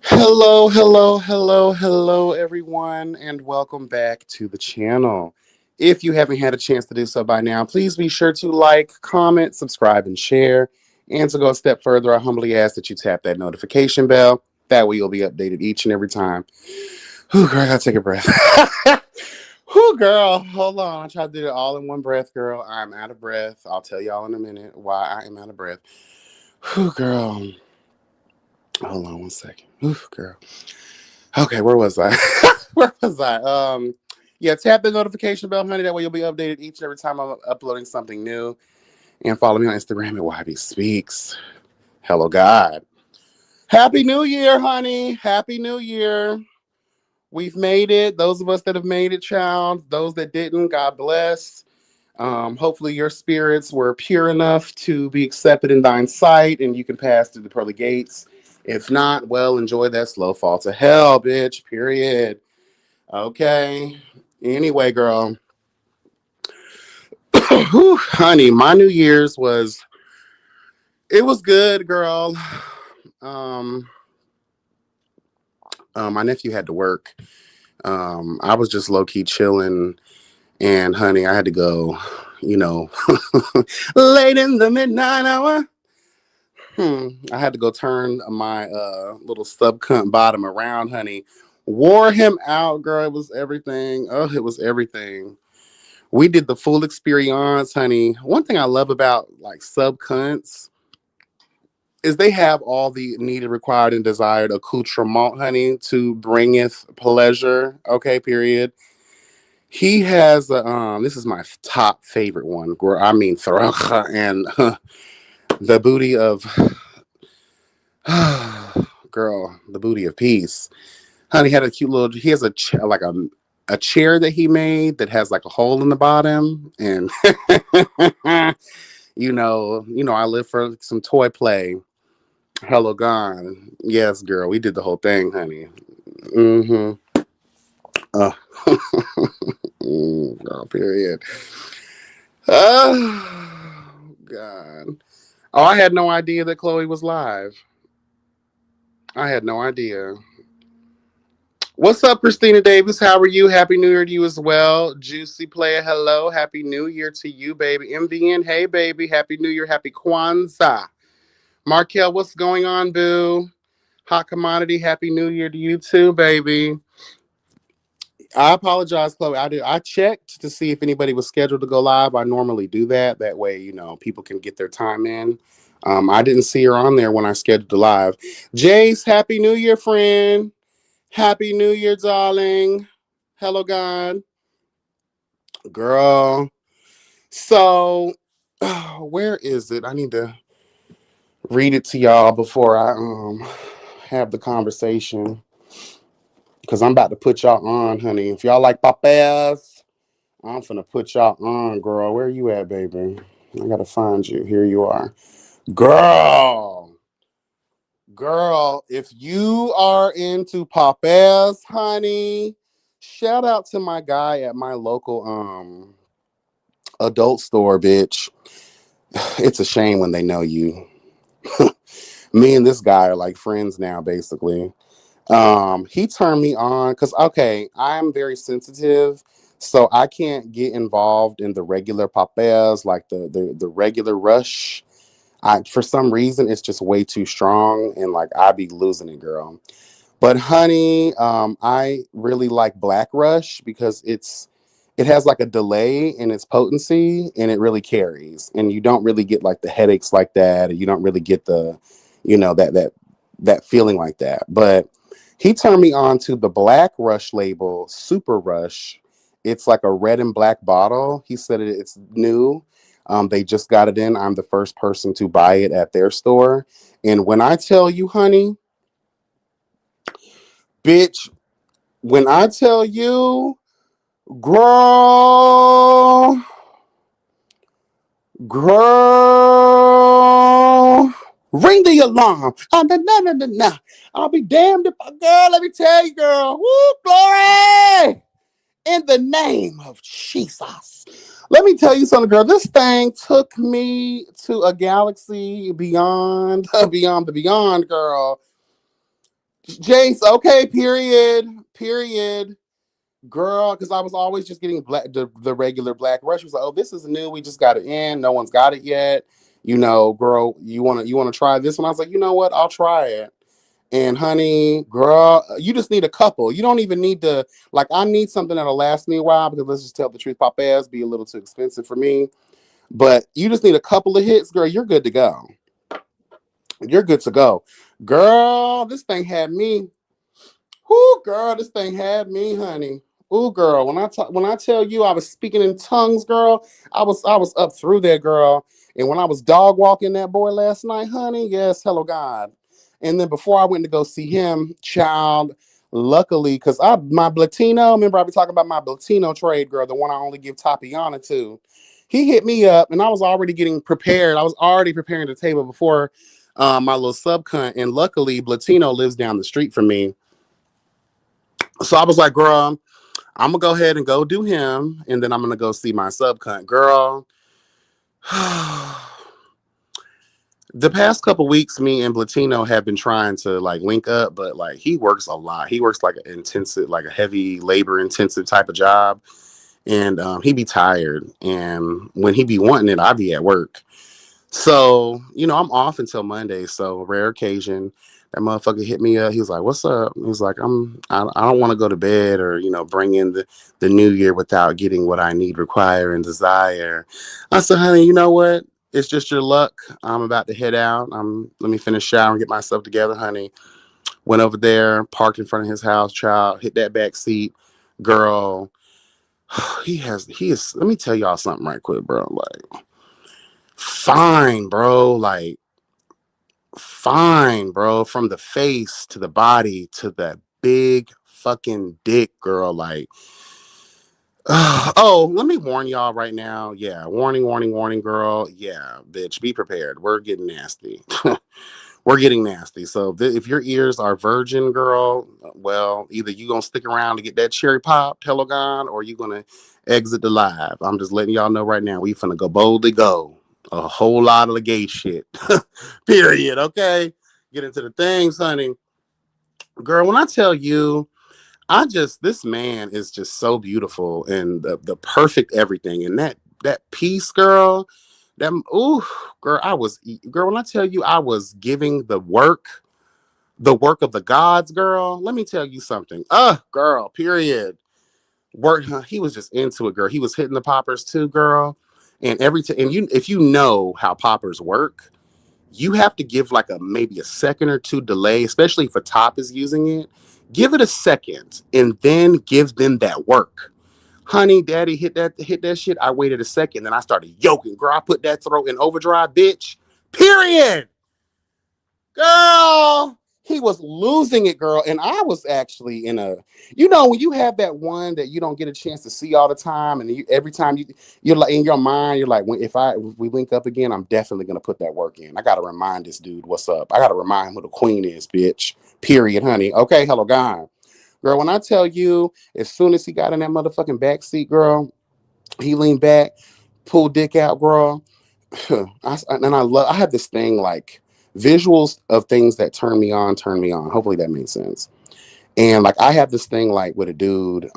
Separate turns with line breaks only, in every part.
Hello, hello, hello, hello, everyone, and welcome back to the channel. If you haven't had a chance to do so by now, please be sure to like, comment, subscribe, and share. And to go a step further, I humbly ask that you tap that notification bell. That way, you'll be updated each and every time. Whew, girl, I gotta take a breath. Whew, girl, hold on. I tried to do it all in one breath, girl. I'm out of breath. I'll tell y'all in a minute why I am out of breath. Whew, girl. Hold on one second. Whew, girl. Okay, where was I? Where was I? Yeah, tap the notification bell, honey. That way you'll be updated each and every time I'm uploading something new. And follow me on Instagram at YB Speaks. Hello, God. Happy New Year, honey. Happy New Year. We've made it. Those of us that have made it, child. Those that didn't, God bless. Hopefully your spirits were pure enough to be accepted in thine sight and you can pass through the pearly gates. If not, well, enjoy that slow fall to hell, bitch. Period. Okay. Anyway, girl. Whew, honey, my New Year's was it was good, girl. Um, my nephew had to work. I was just low key chilling, and honey, I had to go. You know, late in the midnight hour. I had to go turn my little sub cunt bottom around, honey. Wore him out, girl. It was everything. Oh, it was everything. We did the full experience, honey. One thing I love about like sub cunts is they have all the needed, required, and desired accoutrement, honey, to bringeth pleasure. Okay, period. He has this is my top favorite one. I mean, and the booty of girl, the booty of peace. Honey had a cute little. He has like a chair that he made that has like a hole in the bottom, and I live for some toy play. Hello, gone. Yes, girl, we did the whole thing, honey. Mm-hmm. Oh, girl, period. Oh, God. Oh, I had no idea that Chloe was live. I had no idea. What's up, Christina Davis? How are you? Happy New Year to you as well. Juicy Player, hello. Happy New Year to you, baby. MVN, hey, baby. Happy New Year. Happy Kwanzaa. Markel, what's going on, boo? Hot Commodity, Happy New Year to you too, baby. I apologize, Chloe. I checked to see if anybody was scheduled to go live. I normally do that. That way, people can get their time in. I didn't see her on there when I scheduled the live. Jace, Happy New Year, friend. Happy New Year, darling. Hello, God. Girl. So, where is it? I need to read it to y'all before I have the conversation. Because I'm about to put y'all on, honey. If y'all like papas, I'm finna put y'all on, girl. Where you at, baby? I gotta find you. Here you are. Girl. Girl, if you are into papas, honey, shout out to my guy at my local adult store, bitch. It's a shame when they know you. Me and this guy are like friends now, basically. He turned me on because okay, I'm very sensitive, so I can't get involved in the regular papas, like the regular rush. I for some reason it's just way too strong, and like I be losing it, girl. But honey, I really like Black Rush because it has like a delay in its potency, and it really carries, and you don't really get like the headaches like that, or you don't really get the, that feeling like that. But he turned me on to the Black Rush label, Super Rush. It's like a red and black bottle. He said it's new. They just got it in. I'm the first person to buy it at their store. And when I tell you, honey, bitch, when I tell you, girl, girl, ring the alarm. Nah. I'll be damned if, girl, let me tell you, girl. Woo, glory! In the name of Jesus. Let me tell you something, girl. This thing took me to a galaxy beyond, beyond the beyond, girl. Jace, okay, period. Girl, because I was always just getting the regular black rush. She was like, oh, this is new. We just got it in. No one's got it yet. You know, girl, you wanna try this one? I was like, you know what? I'll try it. And honey, girl, you just need a couple. You don't even need to like. I need something that'll last me a while because let's just tell the truth, pop ass be a little too expensive for me. But you just need a couple of hits, girl. You're good to go. You're good to go, girl. This thing had me. Whoo, girl, this thing had me, honey. Ooh, girl, when I tell you I was speaking in tongues, girl, I was up through there, girl. And when I was dog walking that boy last night, honey, yes, hello God. And then before I went to go see him, child, luckily, because I my Blatino, remember I be talking about my Blatino trade, girl, the one I only give Tatiana to. He hit me up, and I was already getting prepared. I was already preparing the table before my little sub cunt. And luckily, Blatino lives down the street from me. So I was like, girl, I'm gonna go ahead and go do him, and then I'm gonna go see my sub cunt. Girl, the past couple weeks, me and Blatino have been trying to like link up, but like he works a lot. He works like an intensive, like a heavy labor intensive type of job, and he be tired. And when he be wanting it, I be at work. So, I'm off until Monday. So, rare occasion, that motherfucker hit me up. He was like, "What's up?" He was like, I don't want to go to bed or, bring in the new year without getting what I need, require, and desire. I said, honey, you know what? It's just your luck. I'm about to head out. Let me finish showering, get myself together, honey. Went over there, parked in front of his house, child, hit that back seat. Girl, he is, let me tell y'all something right quick, bro. Like, fine, bro. Like, fine, bro. From the face to the body to the big fucking dick, girl. Like, oh, let me warn y'all right now. Yeah, warning, warning, warning, girl. Yeah, bitch, be prepared. We're getting nasty. We're getting nasty. So if your ears are virgin, girl, well, either you gonna stick around to get that cherry pop, hello God, or you gonna exit the live. I'm just letting y'all know right now. We finna go boldly go. A whole lot of the gay shit. Period. Okay. Get into the things, honey. Girl, when I tell you, this man is just so beautiful and the perfect everything. And that piece, girl, that ooh, girl, girl, when I tell you I was giving the work of the gods, girl, let me tell you something. Girl, period. Work, he was just into it, girl. He was hitting the poppers too, girl. And if you know how poppers work, you have to give like maybe a second or two delay, especially if a top is using it. Give it a second and then give them that work. Honey, daddy hit that shit. I waited a second, then I started yoking. Girl, I put that throat in overdrive, bitch. Period. Girl, he was losing it, girl. And I was actually when you have that one that you don't get a chance to see all the time, and every time you're like in your mind, you're like, if we link up again, I'm definitely gonna put that work in. I gotta remind this dude what's up. I gotta remind him who the queen is, bitch. Period, honey. Okay, hello, God. Girl, when I tell you, as soon as he got in that motherfucking back seat, girl, he leaned back, pulled dick out, girl. I have this thing like visuals of things that turn me on, turn me on. Hopefully that makes sense. And like I have this thing like with a dude,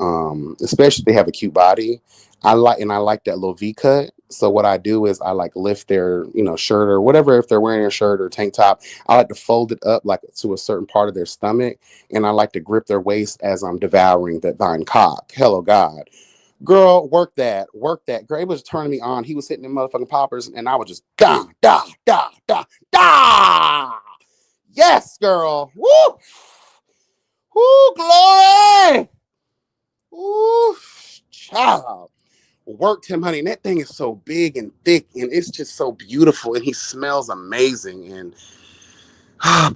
especially if they have a cute body. I like that little V cut. So what I do is I like lift their, shirt or whatever, if they're wearing a shirt or tank top, I like to fold it up like to a certain part of their stomach. And I like to grip their waist as I'm devouring that thine cock. Hello God. Girl, work that. Girl, it was turning me on. He was hitting the motherfucking poppers, and I was just da da da da da. Yes, girl. Woo, woo, glory. Woo, child. Worked him, honey. And that thing is so big and thick, and it's just so beautiful, and he smells amazing. And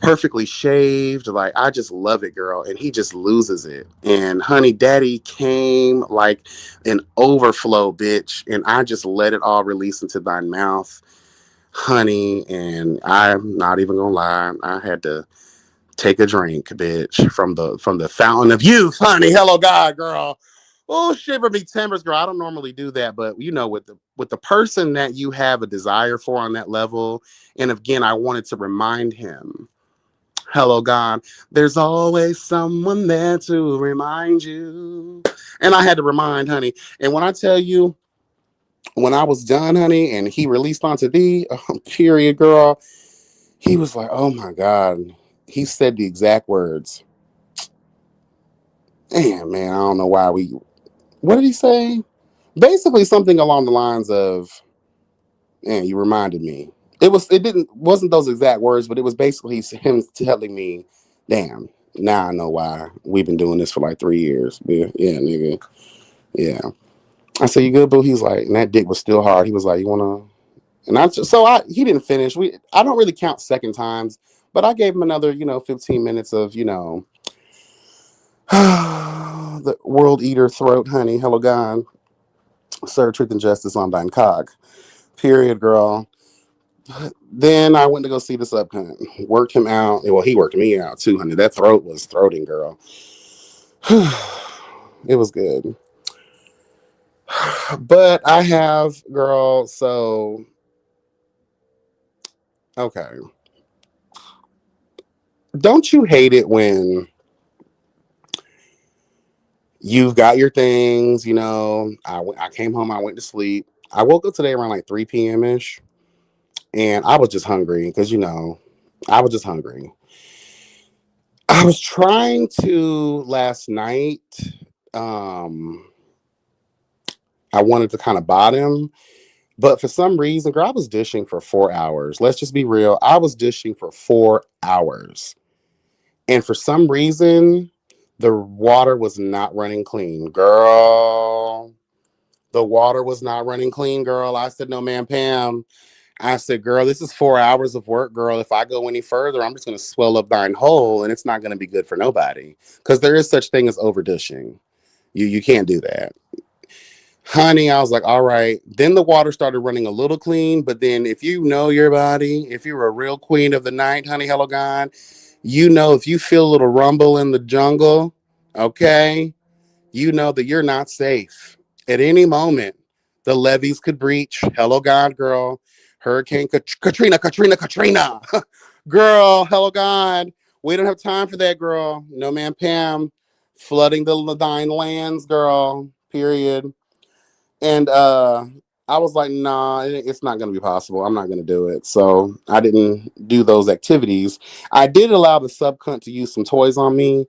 perfectly shaved. Like, I just love it, girl. And he just loses it. And honey, daddy came like an overflow, bitch. And I just let it all release into thine mouth, honey. And I'm not even gonna lie, I had to take a drink, bitch, from the fountain of youth, honey. Hello, God, girl. Oh, shiver me timbers, girl. I don't normally do that, but with the person that you have a desire for on that level, and again, I wanted to remind him Hello, God. There's always someone there to remind you. And I had to remind, honey. And when I tell you, when I was done, honey, and he released onto thee, period, girl, he was like, oh my God. He said the exact words. Damn, man, I don't know why we. What did he say? Basically, something along the lines of, man, you reminded me. Wasn't those exact words, but it was basically him telling me, damn, now I know why we've been doing this for like 3 years. Yeah, yeah, nigga. Yeah. I said, you good, boo? He's like, and that dick was still hard. He was like, you wanna and I just so I he didn't finish. I don't really count second times, but I gave him another, 15 minutes of, the world eater throat, honey. Hello, God. Sir, truth and justice on thine cock. Period, girl. Then I went to go see this up cunt. Worked him out. Well, he worked me out too, honey. That throat was throating, girl. It was good. But I have, girl, so okay. Don't you hate it when you've got your things, I came home, I went to sleep. I woke up today around like 3 p.m. ish, and I was just hungry because, I was just hungry. I was trying to last night. Um, I wanted to kind of bottom, but for some reason, girl, I was dishing for 4 hours. Let's just be real. I was dishing for 4 hours. And for some reason, the water was not running clean. Girl, the water was not running clean, girl. I said, no, man, Pam. I said, girl, this is 4 hours of work, girl. If I go any further, I'm just going to swell up thine hole, and it's not going to be good for nobody. Because there is such thing as over dishing. You can't do that. Honey, I was like, all right. Then the water started running a little clean. But then if you know your body, if you're a real queen of the night, honey, hello, God, if you feel a little rumble in the jungle, okay, you know that you're not safe. At any moment, the levees could breach. Hello, God, girl. Hurricane Katrina, Katrina, Katrina. Girl, hello, God. We don't have time for that, girl. No, man, Pam. Flooding the Ladine lands, girl. Period. And I was like, nah, it's not going to be possible. I'm not going to do it. So I didn't do those activities. I did allow the subcunt to use some toys on me.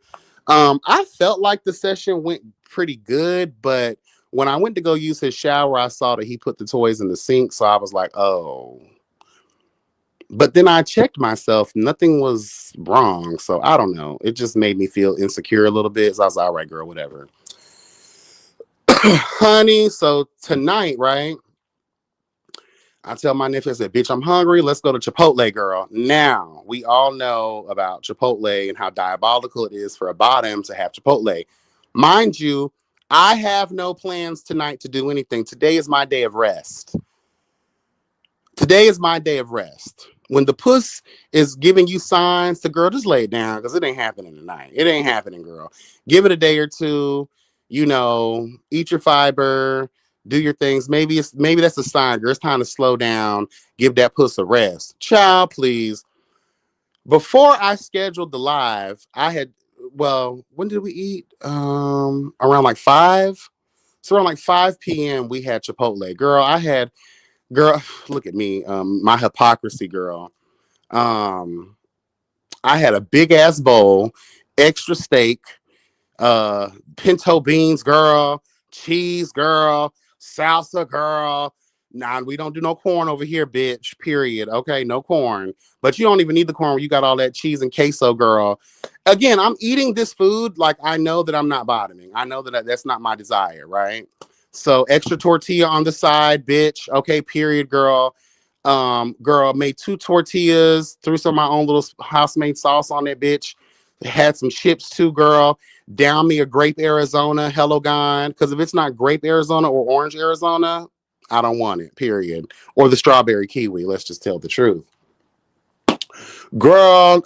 I felt like the session went pretty good, but when I went to go use his shower, I saw that he put the toys in the sink. So I was like, oh. But then I checked myself. Nothing was wrong. So I don't know. It just made me feel insecure a little bit. So I was like, all right, girl, whatever. Honey, so tonight, right? I tell my nephew, I said, bitch, I'm hungry. Let's go to Chipotle, girl. Now, we all know about Chipotle and how diabolical it is for a bottom to have Chipotle. Mind you, I have no plans tonight to do anything. Today is my day of rest. Today is my day of rest. When the puss is giving you signs to, girl, just lay it down because it ain't happening tonight. It ain't happening, girl. Give it a day or two. Eat your fiber, do your things. Maybe that's a sign, girl. It's time to slow down. Give that puss a rest. Child, please. Before I scheduled the live, when did we eat? Around like 5. So around like 5 p.m. we had Chipotle. Girl, look at me. My hypocrisy, girl. Um, I had a big ass bowl, extra steak, pinto beans, girl, cheese, girl, salsa, girl. Nah, we don't do no corn over here, bitch. Period. Okay, no corn. But you don't even need the corn when you got all that cheese and queso, girl. Again, I'm eating this food like I know that I'm not bottoming. I know that that's not my desire, right? So extra tortilla on the side, bitch. Okay, period, girl. Girl, made 2 tortillas, threw some of my own little house-made sauce on that bitch. Had some chips too, girl. Down me a grape Arizona, hello gone. Because if it's not grape Arizona or orange Arizona, I don't want it, period. Or the strawberry kiwi, let's just tell the truth. Girl,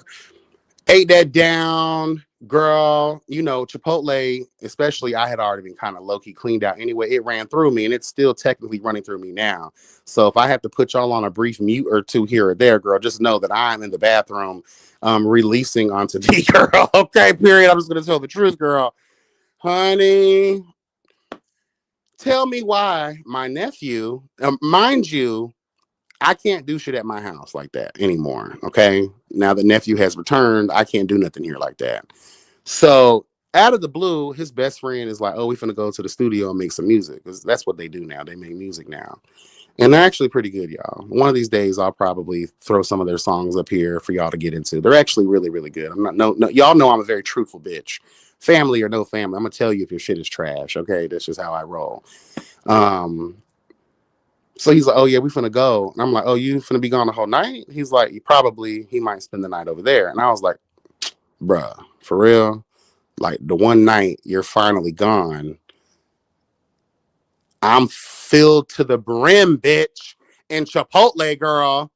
ate that down, girl. Chipotle, especially, I had already been kind of low-key cleaned out anyway. It ran through me, and it's still technically running through me now. So if I have to put y'all on a brief mute or two here or there, girl, just know that I'm in the bathroom releasing onto D, girl. Okay, period. I'm just gonna tell the truth, girl. Honey, tell me why my nephew, mind you, I can't do shit at my house like that anymore. Okay. Now the nephew has returned, I can't do nothing here like that. So out of the blue, his best friend is like, "Oh, we finna go to the studio and make some music." Because that's what they do now. They make music now. And they're actually pretty good, y'all. One of these days, I'll probably throw some of their songs up here for y'all to get into. They're actually really, really good. I'm not, no, y'all know I'm a very truthful bitch. Family or no family, I'm gonna tell you if your shit is trash. Okay, that's just how I roll. Um, so he's like, "Oh yeah, we finna go," and I'm like, "Oh, you finna be gone the whole night?" He's like, He might spend the night over there," and I was like, "Bruh, for real? Like the one night you're finally gone, I'm filled to the brim, bitch, in Chipotle, girl."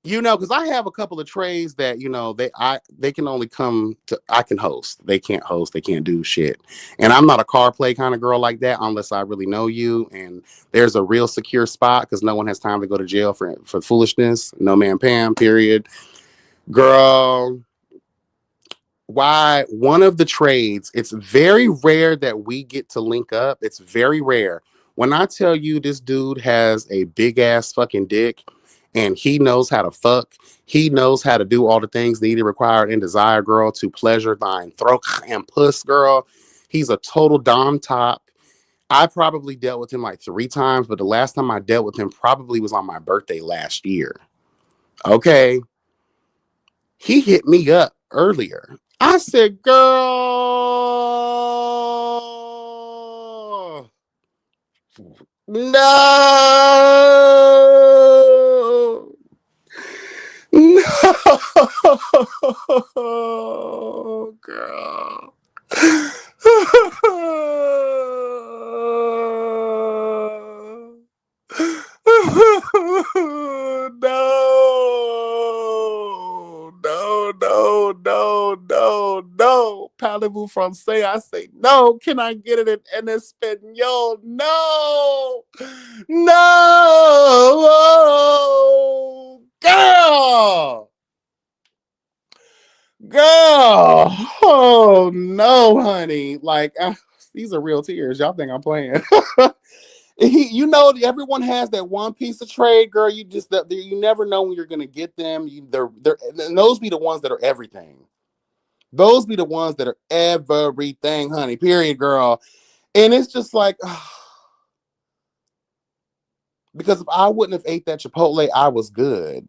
You know, because I have a couple of trays that they can only come to. I can host. They can't host. They can't do shit. And I'm not a car play kind of girl like that unless I really know you. And there's a real secure spot because no one has time to go to jail for foolishness. No man, Pam. Period. Girl, why one of the trades, it's very rare that we get to link up. It's very rare. When I tell you this dude has a big ass fucking dick and he knows how to fuck, he knows how to do all the things needed, required, and desired, girl, to pleasure thine throat and puss, girl. He's a total dom top. I probably dealt with him like 3 times, but the last time I dealt with him probably was on my birthday last year. Okay. He hit me up earlier. I said, "Girl, no, no, girl." No, no, no, no, no, no. Parlez-vous français? I say no. Can I get it in Espanol? No, no, girl, girl. Oh no, honey. Like these are real tears. Y'all think I'm playing? Everyone has that one piece of trade, girl. You never know when you're gonna get them. And those be the ones that are everything. Those be the ones that are everything, honey. Period, girl. And it's just like, because if I wouldn't have ate that Chipotle, I was good.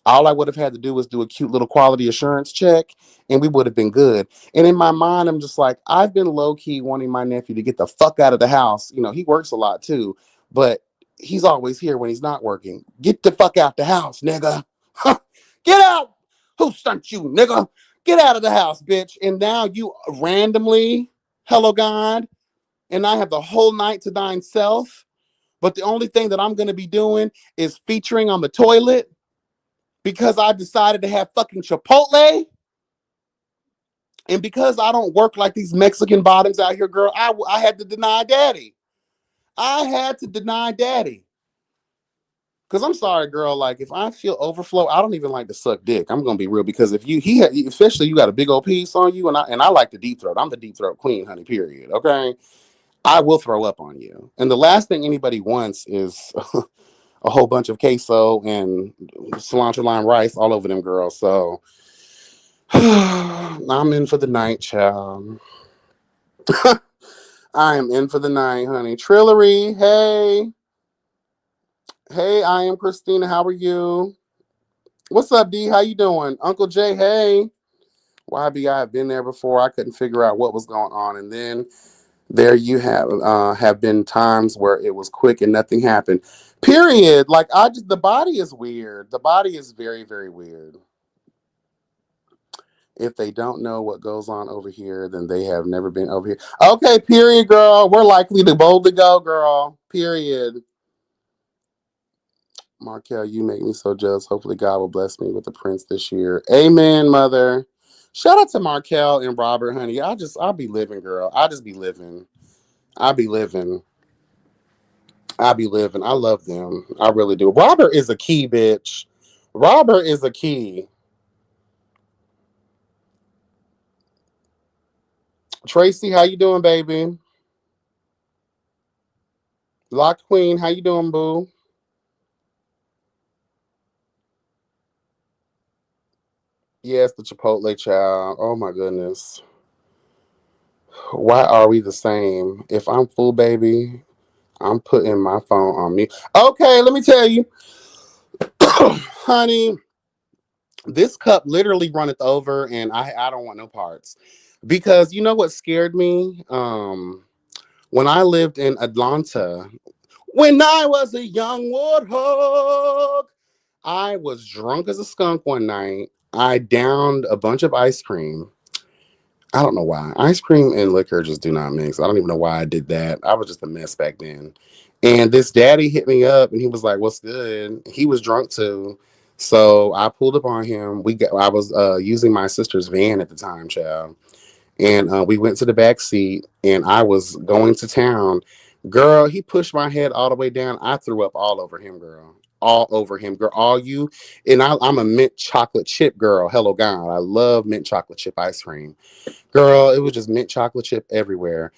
All I would have had to do was do a cute little quality assurance check and we would have been good. And in my mind, I'm just like, I've been low key wanting my nephew to get the fuck out of the house. You know, he works a lot too, but he's always here when he's not working. Get the fuck out the house, nigga. Get out. Who sent you, nigga? Get out of the house, bitch. And now you randomly, hello, God. And I have the whole night to thine self. But the only thing that I'm going to be doing is featuring on the toilet because I decided to have fucking Chipotle. And because I don't work like these Mexican bottoms out here, girl, I had to deny daddy. I had to deny daddy. Because I'm sorry, girl, like if I feel overflow, I don't even like to suck dick. I'm gonna be real because if especially you got a big old piece on you, and I like the deep throat. I'm the deep throat queen, honey. Period. Okay, I will throw up on you. And the last thing anybody wants is a whole bunch of queso and cilantro lime rice all over them, girls. So I'm in for the night, child. I am in for the night, honey. Trillery, hey. Hey, I am Christina. How are you? What's up, D? How you doing? Uncle Jay, hey. YB, I have been there before. I couldn't figure out what was going on. And then there you have been times where it was quick and nothing happened. Period. Like the body is weird. The body is very, very weird. If they don't know what goes on over here, then they have never been over here. Okay, period, girl. We're likely to boldly go, girl. Period. Markel, you make me so jealous. Hopefully, God will bless me with the prince this year. Amen, mother. Shout out to Markel and Robert, honey. I'll be living, girl. I just be living. I be living. I be living. I love them. I really do. Robert is a key, bitch. Robert is a key. Tracy, how you doing, baby? Lock Queen, how you doing, boo? Yes, the Chipotle child. Oh my goodness. Why are we the same? If I'm full, baby, I'm putting my phone on me. Okay, let me tell you, honey, this cup literally runneth over, and I don't want no parts because you know what scared me. When I lived in Atlanta, when I was a young warthog, I was drunk as a skunk one night. I downed a bunch of ice cream. I don't know why. Ice cream and liquor just do not mix. I don't even know why I did that. I was just a mess back then. And this daddy hit me up and he was like, "What's good?" He was drunk too. So I pulled up on him. I was using my sister's van at the time, child. And we went to the back seat and I was going to town. Girl, he pushed my head all the way down. I threw up all over him, girl. All over him, girl. All you and I'm a mint chocolate chip girl. Hello, God. I love mint chocolate chip ice cream. Girl, it was just mint chocolate chip everywhere.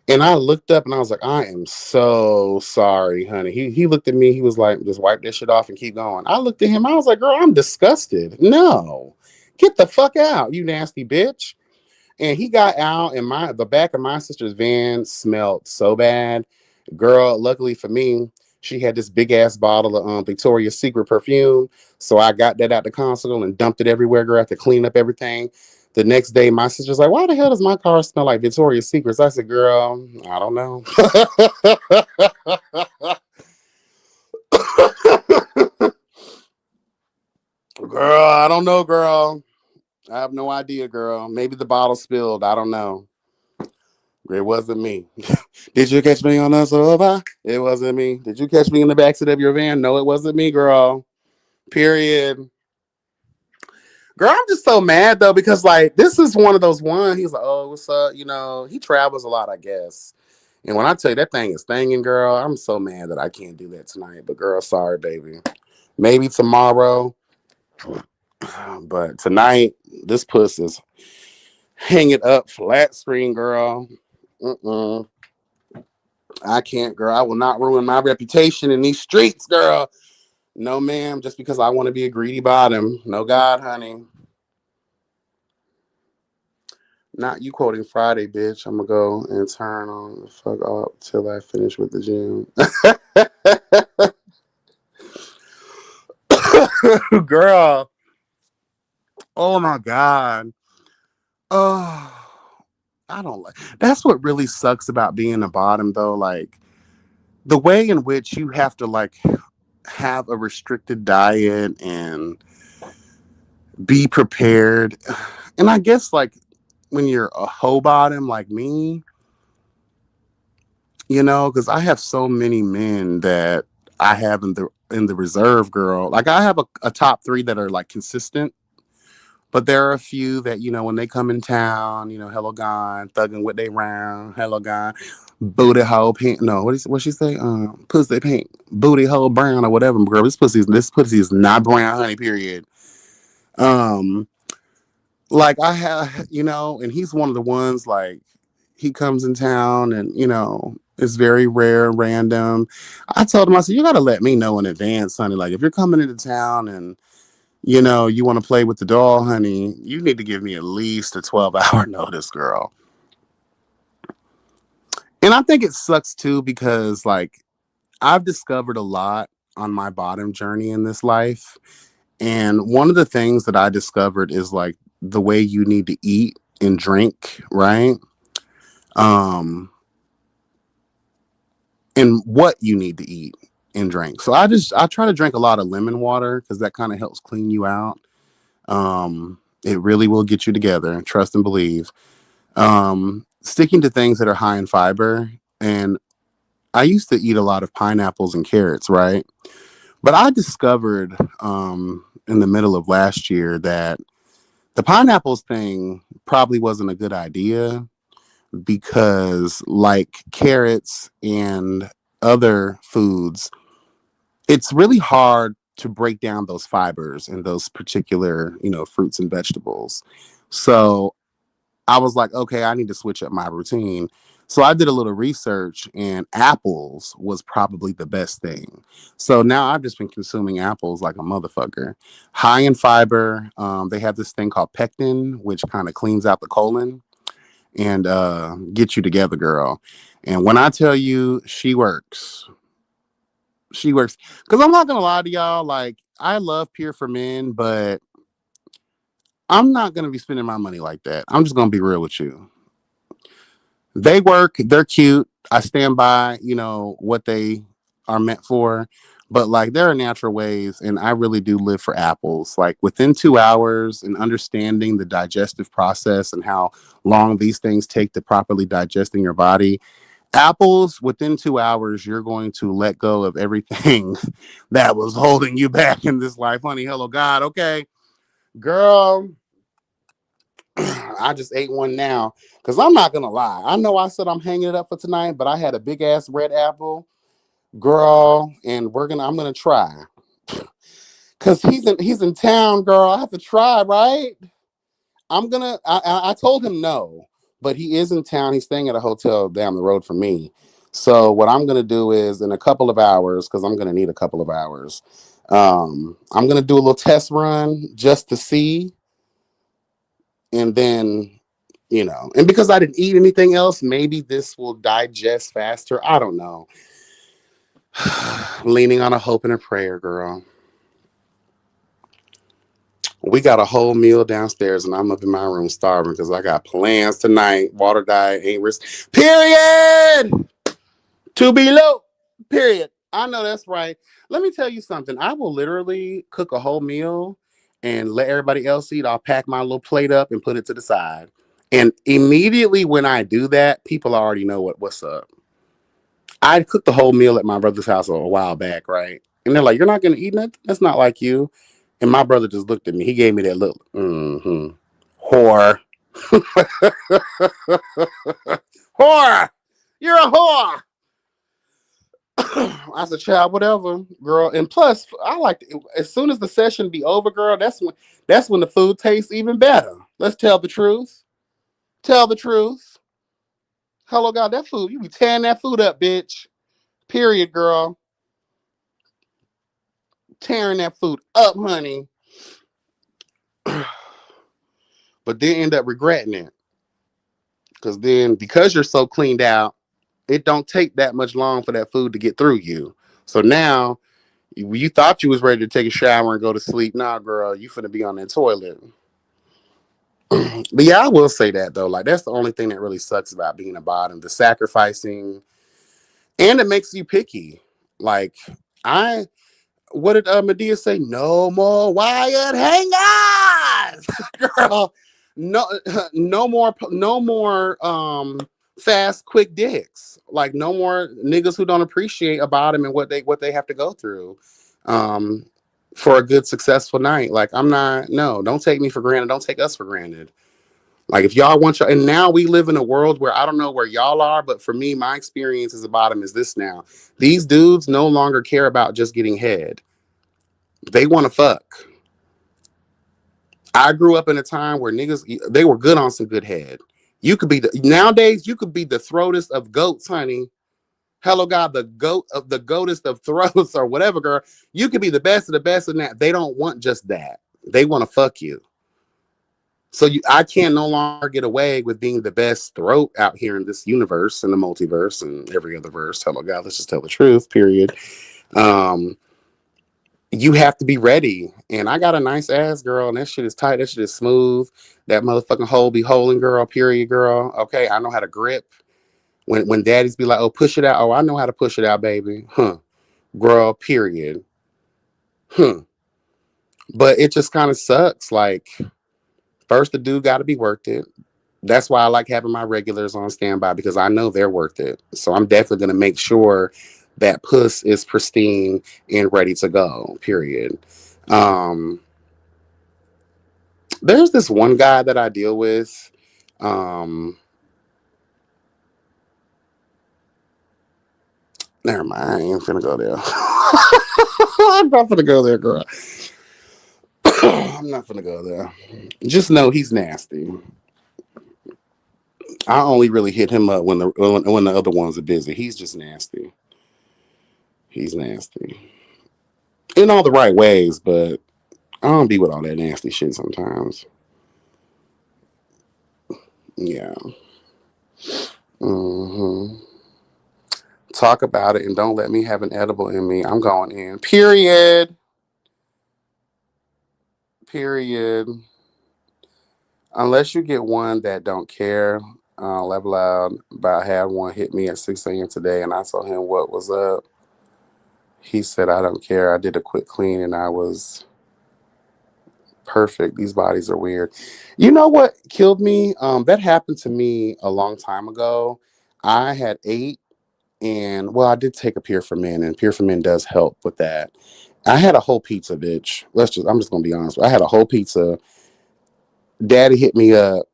And I looked up and I was like, I am so sorry, honey. He looked at me, he was like, just wipe that shit off and keep going. I looked at him, I was like, girl, I'm disgusted. No. Get the fuck out, you nasty bitch. And he got out, and the back of my sister's van smelled so bad. Girl, luckily for me, she had this big ass bottle of Victoria's Secret perfume. So I got that out the console and dumped it everywhere, girl. I had to clean up everything. The next day, my sister's like, "Why the hell does my car smell like Victoria's Secrets?" I said, "Girl, I don't know." Girl, I don't know, girl. I have no idea, girl. Maybe the bottle spilled. I don't know. It wasn't me. Did you catch me on a sofa? It wasn't me. Did you catch me in the backseat of your van? No, it wasn't me, girl. Period. Girl, I'm just so mad though because like this is one of those ones. He's like, "Oh, what's up?" You know, he travels a lot, I guess. And when I tell you that thing is thinging, girl, I'm so mad that I can't do that tonight. But girl, sorry, baby. Maybe tomorrow, but tonight this puss is hanging up flat screen, girl. Mm-mm. I can't, girl. I will not ruin my reputation in these streets, girl. No, ma'am. Just because I want to be a greedy bottom. No, God, honey. Not you quoting Friday, bitch. I'm gonna go and turn on the fuck up till I finish with the gym. Girl. Oh my God. Oh, I don't like. That's what really sucks about being a bottom, though. Like the way in which you have to like have a restricted diet and be prepared. And I guess like when you're a hoe bottom like me, you know, because I have so many men that I have in the reserve, girl. Like I have a top three that are like consistent, but there are a few that you know when they come in town, you know, hello gone, thugging with they round, hello gone, booty hole pink. No, what she say? Pussy pink, booty hole brown or whatever, girl. This pussy is not brown, honey. Period. Um, like I have, you know, and he's one of the ones like he comes in town and you know it's very rare, random. I told him, I said, you got to let me know in advance, honey. Like if you're coming into town and you know you want to play with the doll, honey, you need to give me at least a 12-hour notice, girl. And I think it sucks too because like I've discovered a lot on my bottom journey in this life. And one of the things that I discovered is like the way you need to eat and drink, right? Um, and what you need to eat and drink. So I try to drink a lot of lemon water because that kind of helps clean you out. It really will get you together. Trust and believe. Sticking to things that are high in fiber. And I used to eat a lot of pineapples and carrots, right? But I discovered in the middle of last year that the pineapples thing probably wasn't a good idea because, like carrots and other foods, it's really hard to break down those fibers and those particular, you know, fruits and vegetables. So I was like, okay, I need to switch up my routine. So I did a little research, and apples was probably the best thing. So now I've just been consuming apples like a motherfucker. High in fiber. They have this thing called pectin, which kind of cleans out the colon and get you together, girl. And when I tell you she works, she works. Because I'm not gonna lie to y'all, like I love Pure for Men, but I'm not gonna be spending my money like that. I'm just gonna be real with you. They work, they're cute. I stand by, what they are meant for. But like there are natural ways, and I really do live for apples. Like within 2 hours, and understanding the digestive process and how long these things take to properly digest in your body. Apples, within 2 hours, you're going to let go of everything that was holding you back in this life. Honey, hello, God. Okay, girl, I just ate one now because I'm not gonna lie. I know I said I'm hanging it up for tonight, but I had a big ass red apple, girl, and I'm gonna try because he's in town, girl. I have to try, right? I told him no, but he is in town. He's staying at a hotel down the road from me. So what I'm gonna do is in a couple of hours, because I'm gonna need a couple of hours. I'm gonna do a little test run just to see, and then and because I didn't eat anything else, maybe this will digest faster. I don't know. Leaning on a hope and a prayer, girl. We got a whole meal downstairs, and I'm up in my room starving because I got plans tonight. Water diet ain't risk. Period. To be low. Period. I know that's right. Let me tell you something. I will literally cook a whole meal and let everybody else eat. I'll pack my little plate up and put it to the side. And immediately when I do that, people already know what's up. I cooked the whole meal at my brother's house a while back, right? And they're like, "You're not gonna eat nothing? That's not like you." And my brother just looked at me. He gave me that look. Whore. Whore. You're a whore. I said, "Child, whatever, girl." And plus, I like as soon as the session be over, girl. That's when the food tastes even better. Let's tell the truth. Tell the truth. Hello, God, that food. You be tearing that food up, bitch. Period, girl. Tearing that food up, honey. But then end up regretting it. Because you're so cleaned out, it don't take that much long for that food to get through you. So now you thought you was ready to take a shower and go to sleep. Nah, girl, you finna be on that toilet. But yeah, I will say that though. Like that's the only thing that really sucks about being a bottom. The sacrificing, and it makes you picky. Like I what did Medea say? No more Wyatt hangers, girl. No, no more fast, quick dicks. Like no more niggas who don't appreciate a bottom and what they have to go through, um, for a good, successful night. Like I'm not. No, don't take me for granted. Don't take us for granted. Like if y'all want y'all, and now we live in a world where I don't know where y'all are, but for me, my experience as a bottom is this now. These dudes no longer care about just getting head. They want to fuck. I grew up in a time where niggas they were good on some good head. You could be nowadays you could be the throatest of goats, honey. Hello God, the goat of the goatest of throats or whatever, girl. You could be the best of the best in that. They don't want just that. They want to fuck you. So I can't no longer get away with being the best throat out here in this universe, in the multiverse, and every other verse. Hello God, let's just tell the truth. Period. Um, you have to be ready. And I got a nice ass, girl, and that shit is tight. That shit is smooth. That motherfucking hole be holding, girl. Period, girl. Okay, I know how to grip. When daddies be like, "Oh, push it out." Oh, I know how to push it out, baby. Huh, girl. Period. But it just kind of sucks. Like, first the dude got to be worth it. That's why I like having my regulars on standby because I know they're worth it. So I'm definitely gonna make sure that puss is pristine and ready to go. Period. Um, there's this one guy that I deal with. Um, Never mind. I ain't finna go there. I'm not finna go there, girl. I'm not finna go there. Just know he's nasty. I only really hit him up when the other ones are busy. He's just nasty. He's nasty in all the right ways, but I don't be with all that nasty shit sometimes. Yeah. hmm Talk about it and don't let me have an edible in me. I'm going in. Period. Period. Unless you get one that don't care. Level out. But I had one hit me at 6 a.m. today, and I told him what was up. He said, I don't care. I did a quick clean and I was perfect. These bodies are weird. You know what killed me? That happened to me a long time ago. I had ate and well, I did take a Pure for Men, and Pure for Men does help with that. I had a whole pizza, bitch. I'm just gonna be honest. I had a whole pizza. Daddy hit me up.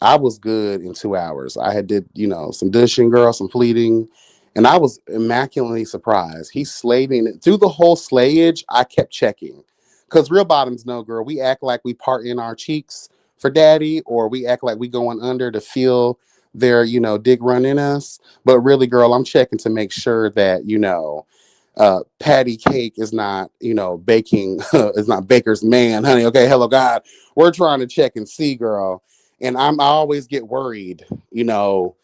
I was good in 2 hours. I had did, some dishing, girl, some fleeting, and I was immaculately surprised. He's slaving it through the whole slayage. I kept checking. Cause real bottoms know, girl, we act like we part in our cheeks for daddy, or we act like we going under to feel their, dick run in us. But really, girl, I'm checking to make sure that, patty cake is not, baking, is not baker's man, honey. Okay, hello, God. We're trying to check and see, girl, and I always get worried, you know.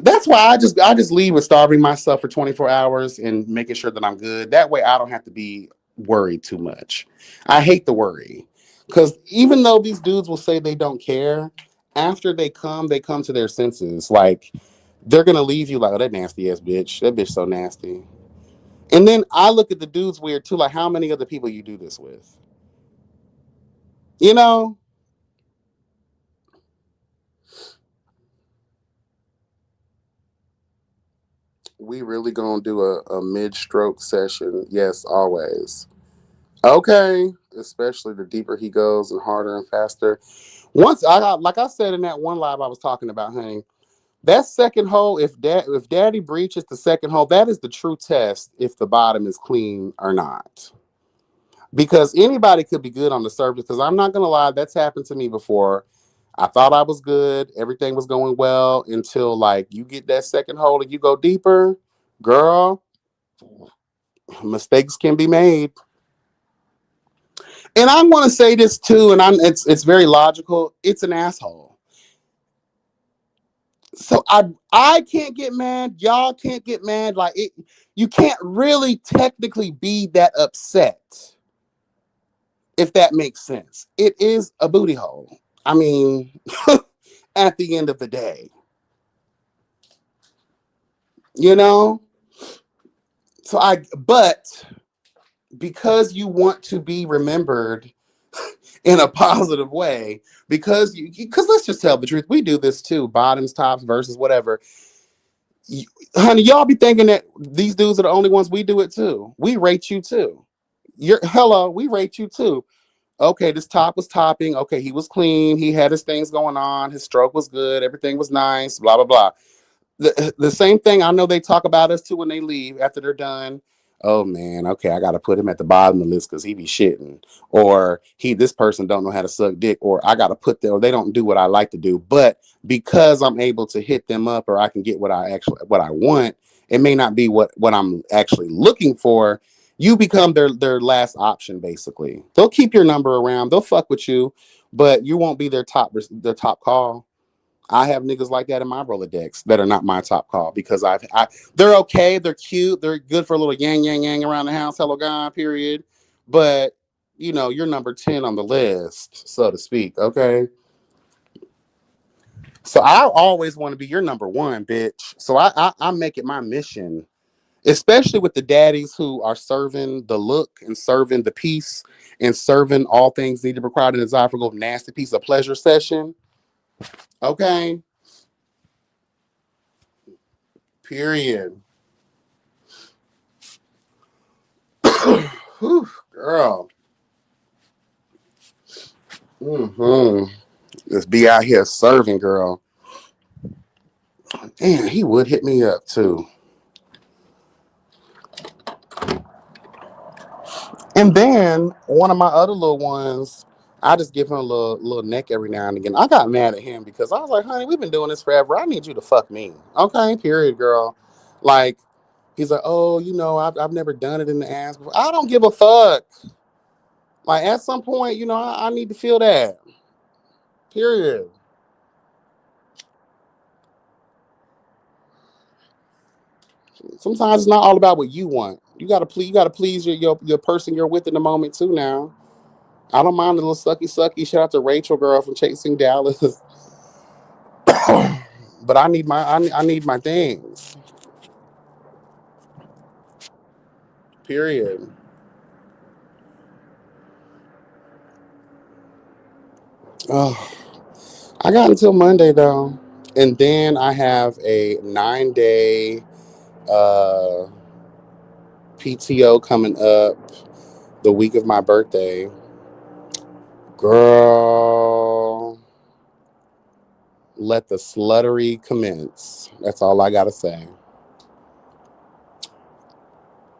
That's why I just leave with starving myself for 24 hours and making sure that I'm good. That way I don't have to be worried too much. I hate the worry. Cause even though these dudes will say they don't care, after they come to their senses. Like they're gonna leave you like, oh, that nasty ass bitch. That bitch so nasty. And then I look at the dudes weird too, like how many other people you do this with? You know? We really gonna do a mid-stroke session. Yes, always. Okay. Especially the deeper he goes and harder and faster. Once I got, like I said in that one live I was talking about, honey, that second hole, if daddy breaches the second hole, that is the true test if the bottom is clean or not. Because anybody could be good on the surface. Because I'm not gonna lie, that's happened to me before. I thought I was good, everything was going well until like you get that second hole and you go deeper, girl. Mistakes can be made. And I want to say this too, and it's very logical. It's an asshole. So I can't get mad. Y'all can't get mad. Like it, you can't really technically be that upset if that makes sense. It is a booty hole. I mean, at the end of the day, you know. But because you want to be remembered in a positive way, because let's just tell the truth, we do this too, bottoms, tops, versus whatever. You, honey, y'all be thinking that these dudes are the only ones. We do it too. We rate you too. You're hello, we rate you too. Okay, this top was topping. Okay, he was clean. He had his things going on. His stroke was good. Everything was nice. Blah blah blah. The same thing. I know they talk about us too when they leave after they're done. Oh man, okay, I got to put him at the bottom of the list because he be shitting, or this person don't know how to suck dick, or I got to put them, or they don't do what I like to do. But because I'm able to hit them up, or I can get what I want, it may not be what I'm actually looking for. You become their last option. Basically, they'll keep your number around. They'll fuck with you, but you won't be their top call. I have niggas like that in my Rolodex that are not my top call because they're okay, they're cute, they're good for a little yang yang yang around the house. Hello, God, period. But you're number 10 on the list, so to speak. Okay, so I always want to be your number one, bitch. So I make it my mission, especially with the daddies who are serving the look and serving the peace and serving all things needed, required, and desired for a nasty piece of pleasure session. Okay, period. Whew, girl. Just be out here serving, girl. And he would hit me up too. And then one of my other little ones, I just give him a little neck every now and again. I got mad at him because I was like, honey, we've been doing this forever. I need you to fuck me. Okay, period, girl. Like, he's like, oh, I've never done it in the ass before. I don't give a fuck. Like, at some point, I need to feel that. Period. Sometimes it's not all about what you want. You gotta please your person you're with in the moment too now. I don't mind a little sucky sucky. Shout out to Rachel girl from Chasing Dallas. But I need my things. Period. Oh, I got until Monday though. And then I have a 9 day uh PTO coming up the week of my birthday. Girl, let the sluttery commence. That's all I gotta say.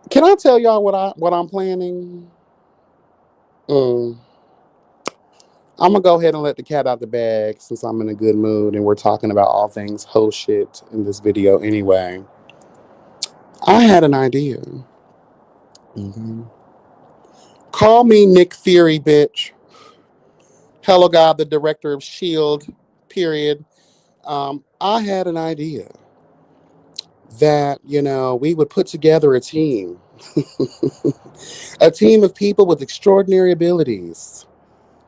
Can I tell y'all what I'm planning? Mm. I'm gonna go ahead and let the cat out the bag since I'm in a good mood and we're talking about all things whole shit in this video anyway. I had an idea. Mhm. Call me Nick Fury, bitch. Hello, God, the director of S.H.I.E.L.D., period. I had an idea that, we would put together a team, a team of people with extraordinary abilities.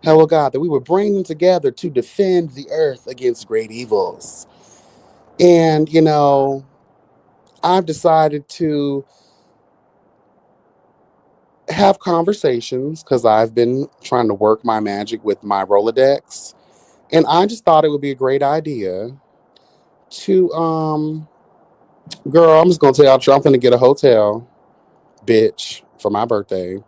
Hello, God, that we would bring them together to defend the earth against great evils. And, I've decided to have conversations because I've been trying to work my magic with my Rolodex. And I just thought it would be a great idea to, girl, I'm just going to tell you, I'm going to get a hotel, bitch, for my birthday.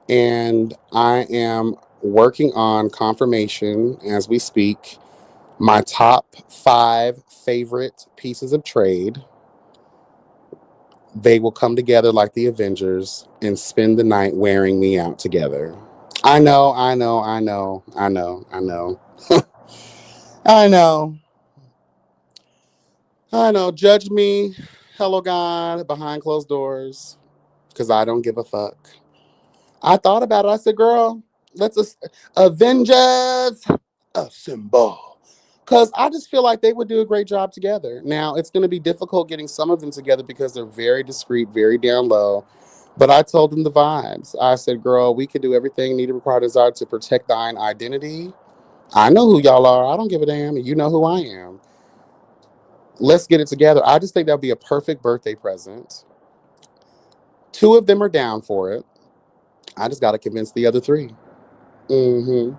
And I am working on confirmation as we speak. My top 5 favorite pieces of trade. They will come together like the Avengers and spend the night wearing me out together. I know, I know, I know, I know, I know. I know. I know. Judge me, hello God, behind closed doors, because I don't give a fuck. I thought about it. I said, girl, let's Avengers assemble. Because I just feel like they would do a great job together. Now, it's going to be difficult getting some of them together because they're very discreet, very down low. But I told them the vibes. I said, girl, we can do everything needed, required, desired to protect thine identity. I know who y'all are. I don't give a damn. And you know who I am. Let's get it together. I just think that would be a perfect birthday present. 2 of them are down for it. I just got to convince the other 3. Mm-hmm.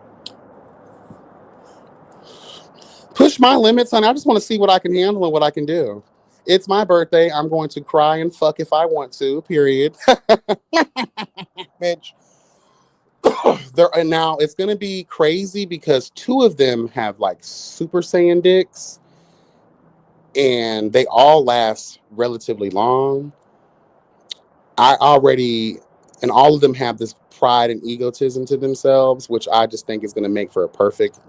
Push my limits, honey. I just want to see what I can handle and what I can do. It's my birthday. I'm going to cry and fuck if I want to, period. Bitch. And now it's going to be crazy because 2 of them have like Super Saiyan dicks and they all last relatively long. I already, and all of them have this pride and egotism to themselves, which I just think is going to make for a perfect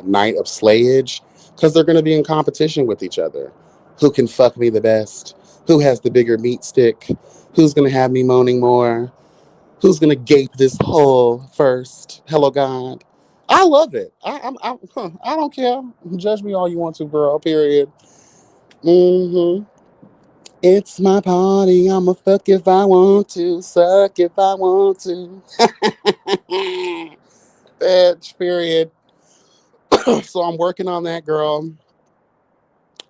night of slayage because they're going to be in competition with each other. Who can fuck me the best? Who has the bigger meat stick? Who's going to have me moaning more? Who's going to gape this hole first? Hello, God. I love it. I don't care. Judge me all you want to, girl, period. Mm-hmm. It's my party. I'ma fuck if I want to, suck if I want to. Bitch, period. So I'm working on that, girl.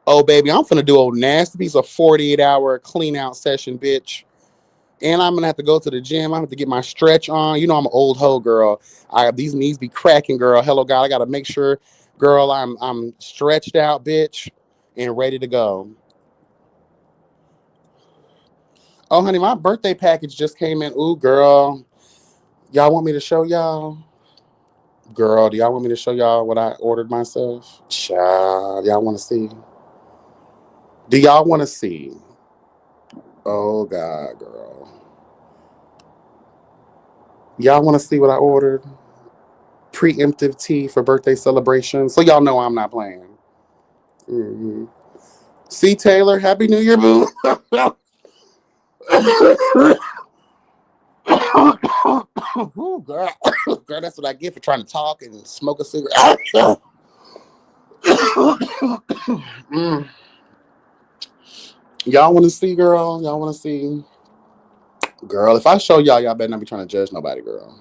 Oh, baby, I'm finna do a nasty piece of 48-hour clean out session, bitch. And I'm gonna have to go to the gym. I have to get my stretch on. I'm an old hoe, girl. These knees be cracking, girl. Hello, God. I gotta make sure, girl, I'm stretched out, bitch, and ready to go. Oh, honey, my birthday package just came in. Ooh, girl. Y'all want me to show y'all? Girl, do y'all want me to show y'all what I ordered myself? Child, y'all want to see? Do y'all want to see? Oh, God, girl. Y'all want to see what I ordered? preemptive tea for birthday celebrations. So y'all know I'm not playing. Mm-hmm. See, Taylor, Happy New Year, boo. Ooh, girl. Girl, that's what I get for trying to talk and smoke a cigarette. Mm. Y'all want to see, girl? Y'all want to see? Girl, if I show y'all better not be trying to judge nobody, girl.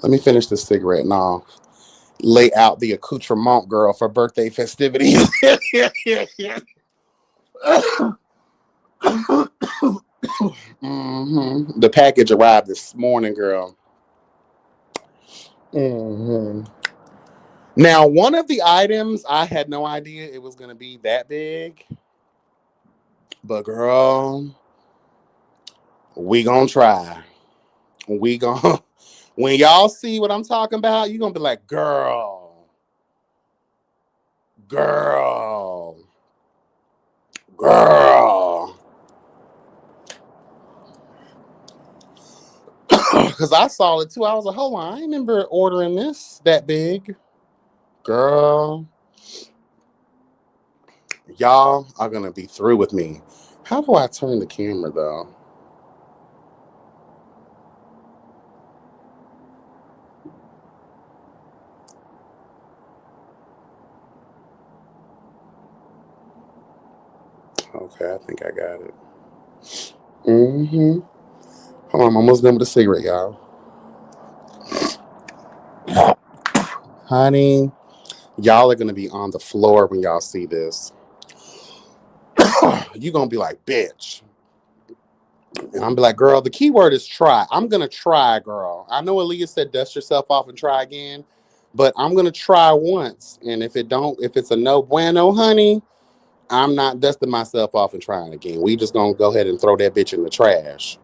Let me finish this cigarette and I'll lay out the accoutrement, girl, for birthday festivities. Mm-hmm. The package arrived this morning, girl. Mm-hmm. Now, one of the items, I had no idea it was going to be that big. But, girl, we going to try. We going to... When y'all see what I'm talking about, you're going to be like, girl. Girl. Because I saw it, too. I was like, hold on. I remember ordering this that big. Girl. Y'all are going to be through with me. How do I turn the camera, though? Okay, I think I got it. Mm-hmm. Hold on, I'm almost done with the cigarette, y'all. Honey, y'all are going to be on the floor when y'all see this. You're going to be like, bitch. And I'm be like, girl, the key word is try. I'm going to try, girl. I know Aaliyah said dust yourself off and try again, but I'm going to try once. And if it's a no bueno, honey, I'm not dusting myself off and trying again. We just going to go ahead and throw that bitch in the trash.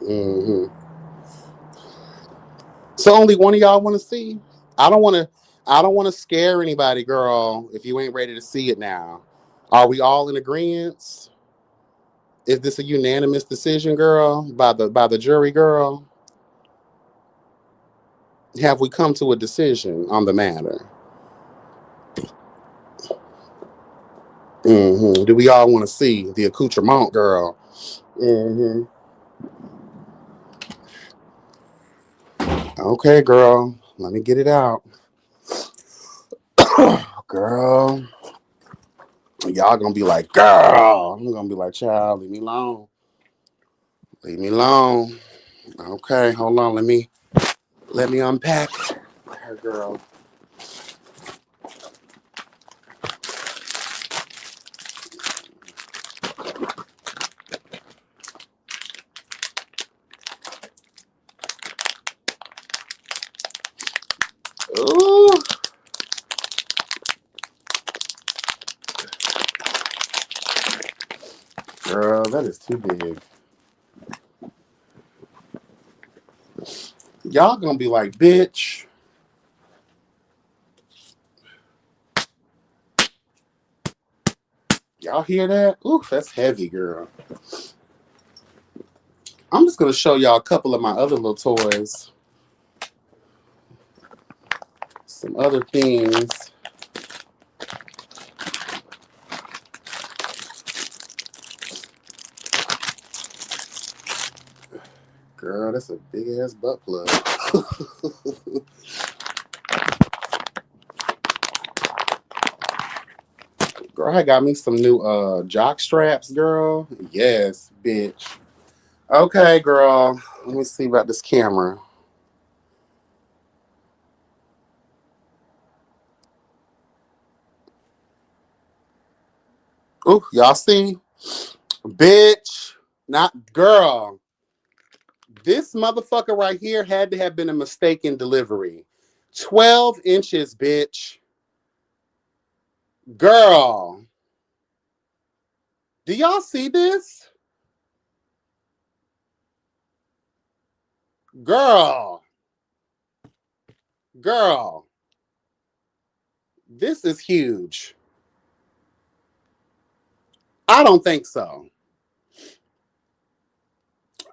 Mm-hmm. So only one of y'all want to see? I don't want to scare anybody, girl, if you ain't ready to see it now. Are we all in agreement? Is this a unanimous decision, girl, by the jury, girl? Have we come to a decision on the matter? Mm-hmm. Do we all want to see the accoutrement, girl? Mm-hmm. Okay, girl. Let me get it out. Girl. Y'all gonna be like, girl. I'm gonna be like, child, leave me alone. Leave me alone. Okay, hold on. Let me unpack her, girl. Ooh. Girl, that is too big. Y'all gonna be like, bitch. Y'all hear that? Ooh, that's heavy, girl. I'm just gonna show y'all a couple of my other little toys. Some other things. Girl, that's a big ass butt plug. Girl, I got me some new jock straps, girl. Yes, bitch. Okay, girl. Let me see about this camera. Ooh, y'all see? Bitch. Not girl. This motherfucker right here had to have been a mistaken delivery. 12 inches, bitch. Girl. Do y'all see this? Girl. Girl. This is huge. I don't think so.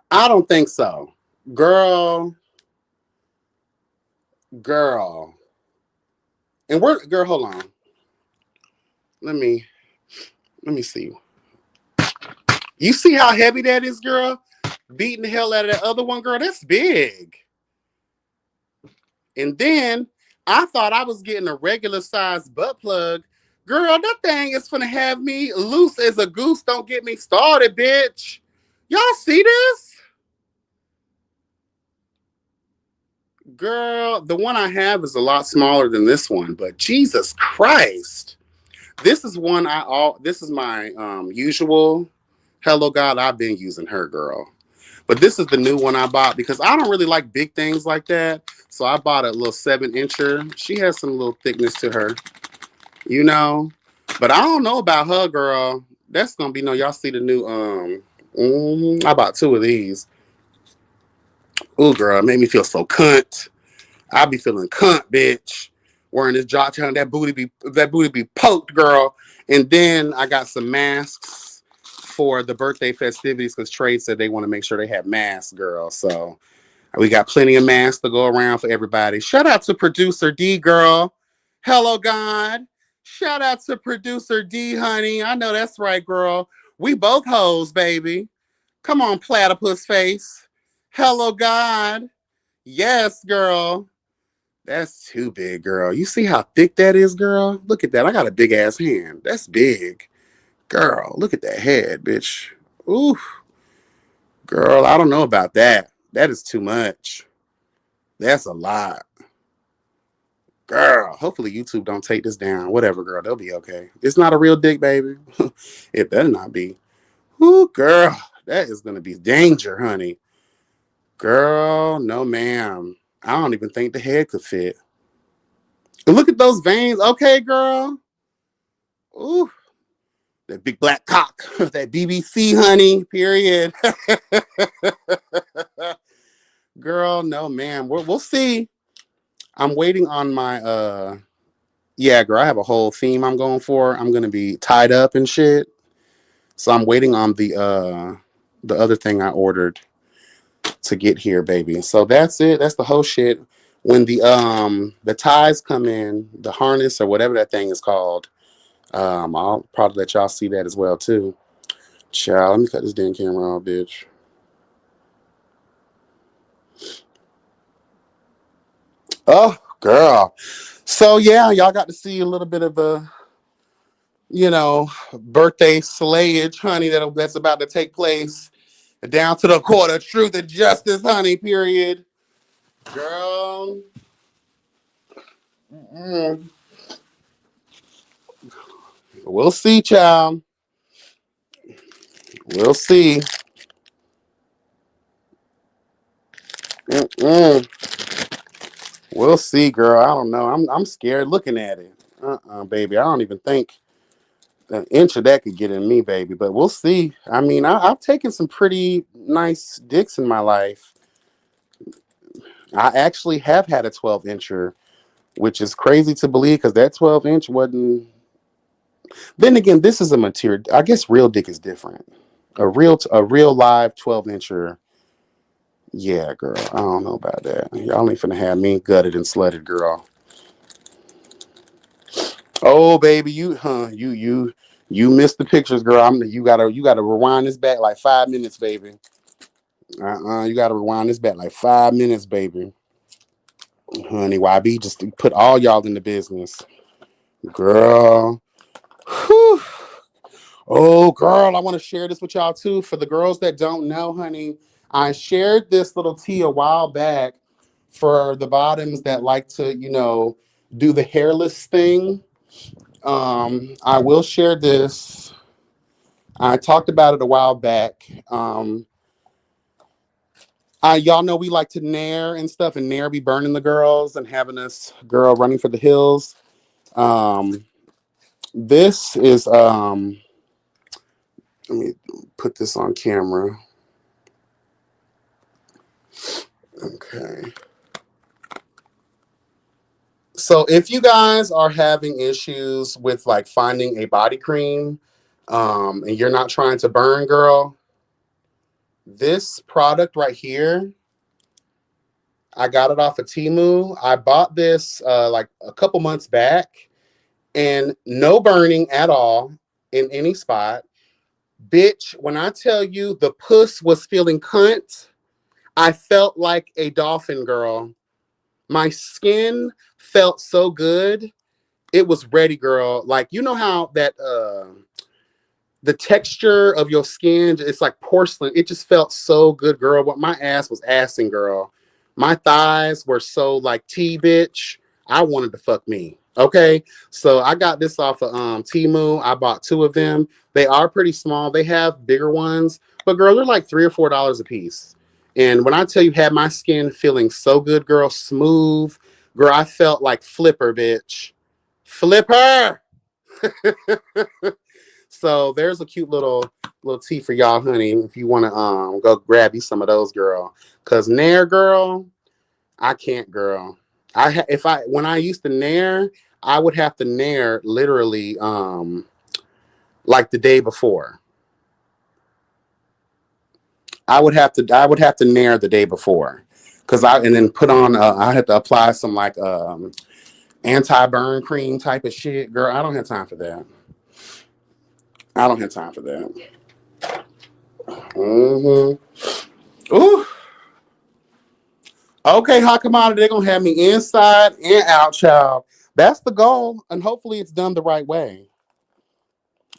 I don't think so. Girl, girl. And we're girl, hold on. Let me let me see. You see how heavy that is, girl? Beating the hell out of that other one, girl. That's big. And then I thought I was getting a regular size butt plug. Girl, that thing is gonna have me loose as a goose. Don't get me started, bitch. Y'all see this? Girl, the one I have is a lot smaller than this one, but Jesus Christ. This is my usual Hello God. I've been using her, girl. But this is the new one I bought because I don't really like big things like that. So I bought a little 7-incher. She has some little thickness to her, you know. But I don't know about her, girl. That's gonna be no. Y'all see the new I bought 2 of these. Ooh, girl, it made me feel so cunt. I be feeling cunt, bitch. Wearing this Georgetown, that booty be poked, girl. And then I got some masks for the birthday festivities because Trade said they want to make sure they have masks, girl. So we got plenty of masks to go around for everybody. Shout out to producer D, girl. Hello, God. Shout out to producer D, honey. I know that's right, girl. We both hoes, baby. Come on, platypus face. Hello, God. Yes, girl. That's too big, girl. You see how thick that is, girl? Look at that. I got a big ass hand. That's big. Girl, look at that head, bitch. Ooh, girl, I don't know about that. That is too much. That's a lot. Girl, hopefully YouTube don't take this down. Whatever, girl, they'll be okay. It's not a real dick, baby. It better not be. Ooh, girl, that is gonna be danger, honey. Girl, no ma'am. I don't even think the head could fit. Look at those veins. Okay, girl. Ooh, that big black cock. That BBC, honey, period. Girl, no ma'am. We'll see. I'm waiting on my yeah, girl, I have a whole theme I'm going for. I'm gonna be tied up and shit. So I'm waiting on the other thing I ordered to get here, baby. So that's it. That's the whole shit. When the ties come in, the harness or whatever that thing is called, I'll probably let y'all see that as well too. Child, let me cut this damn camera off, bitch. Oh, girl. So yeah, y'all got to see a little bit of a, birthday slayage, honey, that's about to take place down to the court of truth and justice, honey, period. Girl. Mm-mm. We'll see, child. We'll see. Mm-mm. We'll see, girl. I don't know. I'm scared looking at it. Baby. I don't even think an inch of that could get in me, baby. But we'll see. I mean, I've taken some pretty nice dicks in my life. I actually have had a 12-incher, which is crazy to believe because that 12-inch wasn't. Then again, this is a material. I guess real dick is different. A real live 12-incher. Yeah, girl. I don't know about that. Y'all ain't finna have me gutted and slutted, girl. Oh, baby, you missed the pictures, girl. You gotta rewind this back like 5 minutes, baby. You gotta rewind this back like 5 minutes, baby. Honey, YB just put all y'all in the business, girl. Whew. Oh, girl, I want to share this with y'all too. For the girls that don't know, honey, I shared this little tea a while back for the bottoms that like to, do the hairless thing. I will share this. I talked about it a while back. Y'all know we like to nair and stuff, and nair be burning the girls and having this girl running for the hills. Um, this is let me put this on camera. Okay. So if you guys are having issues with like finding a body cream, and you're not trying to burn, girl, This product right here, I got it off of Temu. I bought this like a couple months back, and no burning at all in any spot. Bitch, when I tell you the puss was feeling cunt, I felt like a dolphin girl. My skin felt so good. It was ready, girl. Like, you know how that the texture of your skin, it's like porcelain. It just felt so good, girl. But my ass was assing, girl. My thighs were so like T bitch. I wanted to fuck me. Okay. So I got this off of Temu. I bought two of them. They are pretty small. They have bigger ones, but girl, they're like $3 or $4 a piece. And when I tell you, had my skin feeling so good, girl, smooth, girl, I felt like Flipper, bitch. Flipper. So there's a cute little tea for y'all, honey. If you want to go grab you some of those, girl. Cause Nair, girl, I can't, girl. If I when I used to Nair, I would have to Nair literally like the day before. I would have to Nair the day before. Cause and then put on I had to apply some like anti-burn cream type of shit. Girl, I don't have time for that. I don't have time for that. Ooh. Okay, hot commodity, they're gonna have me inside and out, child. That's the goal, and hopefully it's done the right way.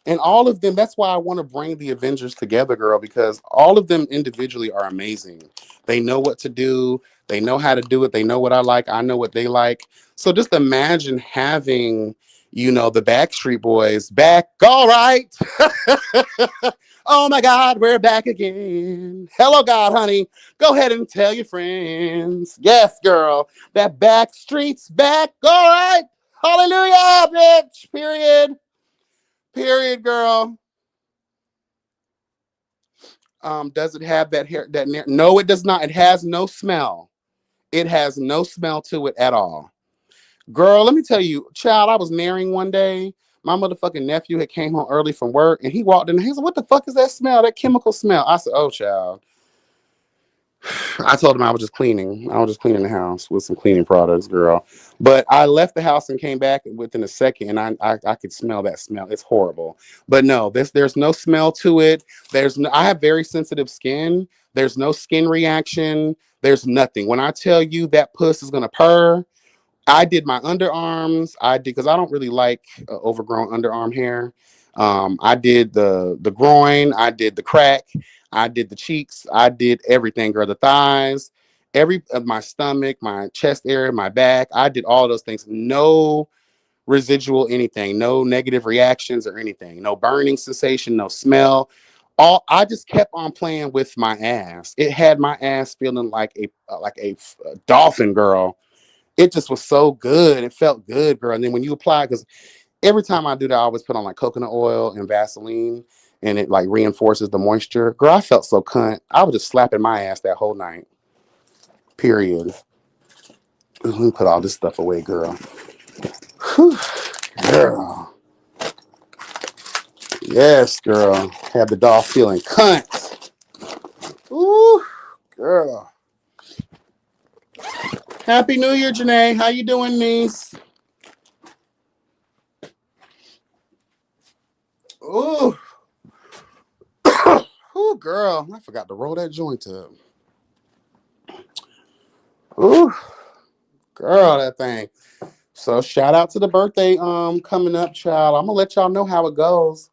And all of them, that's why I want to bring the Avengers together, girl, because all of them individually are amazing. They know what to do, they know how to do it, they know what I like, I know what they like. So just imagine having, the Backstreet Boys back. All right. Oh my God, we're back again. Hello, God, honey. Go ahead and tell your friends. Yes, girl. That Backstreet's back. All right. Hallelujah, bitch. Period. Period, girl. Does it have that hair? No, it does not. It has no smell. It has no smell to it at all. Girl, let me tell you, child, I was marrying one day. My motherfucking nephew had came home early from work and he walked in and he said, "What the fuck is that smell? That chemical smell?" I said, "Oh, child." I told him I was just cleaning. I was just cleaning the house with some cleaning products, girl. But I left the house and came back within a second, and I could smell that smell. It's horrible. But no, there's no smell to it. I have very sensitive skin. There's no skin reaction. There's nothing. When I tell you that puss is gonna purr, I did my underarms. I did because I don't really like overgrown underarm hair. I did the groin. I did the crack. I did the cheeks. I did everything, girl. The thighs, every my stomach, my chest area, my back. I did all those things. No residual anything. No negative reactions or anything. No burning sensation. No smell. All I just kept on playing with my ass. It had my ass feeling like a dolphin, girl. It just was so good. It felt good, girl. And then when you apply, because every time I do that, I always put on like coconut oil and Vaseline, and it like reinforces the moisture. Girl, I felt so cunt. I was just slapping my ass that whole night. Period. Let me put all this stuff away, girl. Whew. Girl. Yes, girl. Have the dog feeling cunt. Ooh, girl. Happy New Year, Janae. How you doing, niece? Ooh. Ooh, girl. I forgot to roll that joint up. Ooh, girl, that thing. So shout out to the birthday coming up, child. I'm gonna let y'all know how it goes.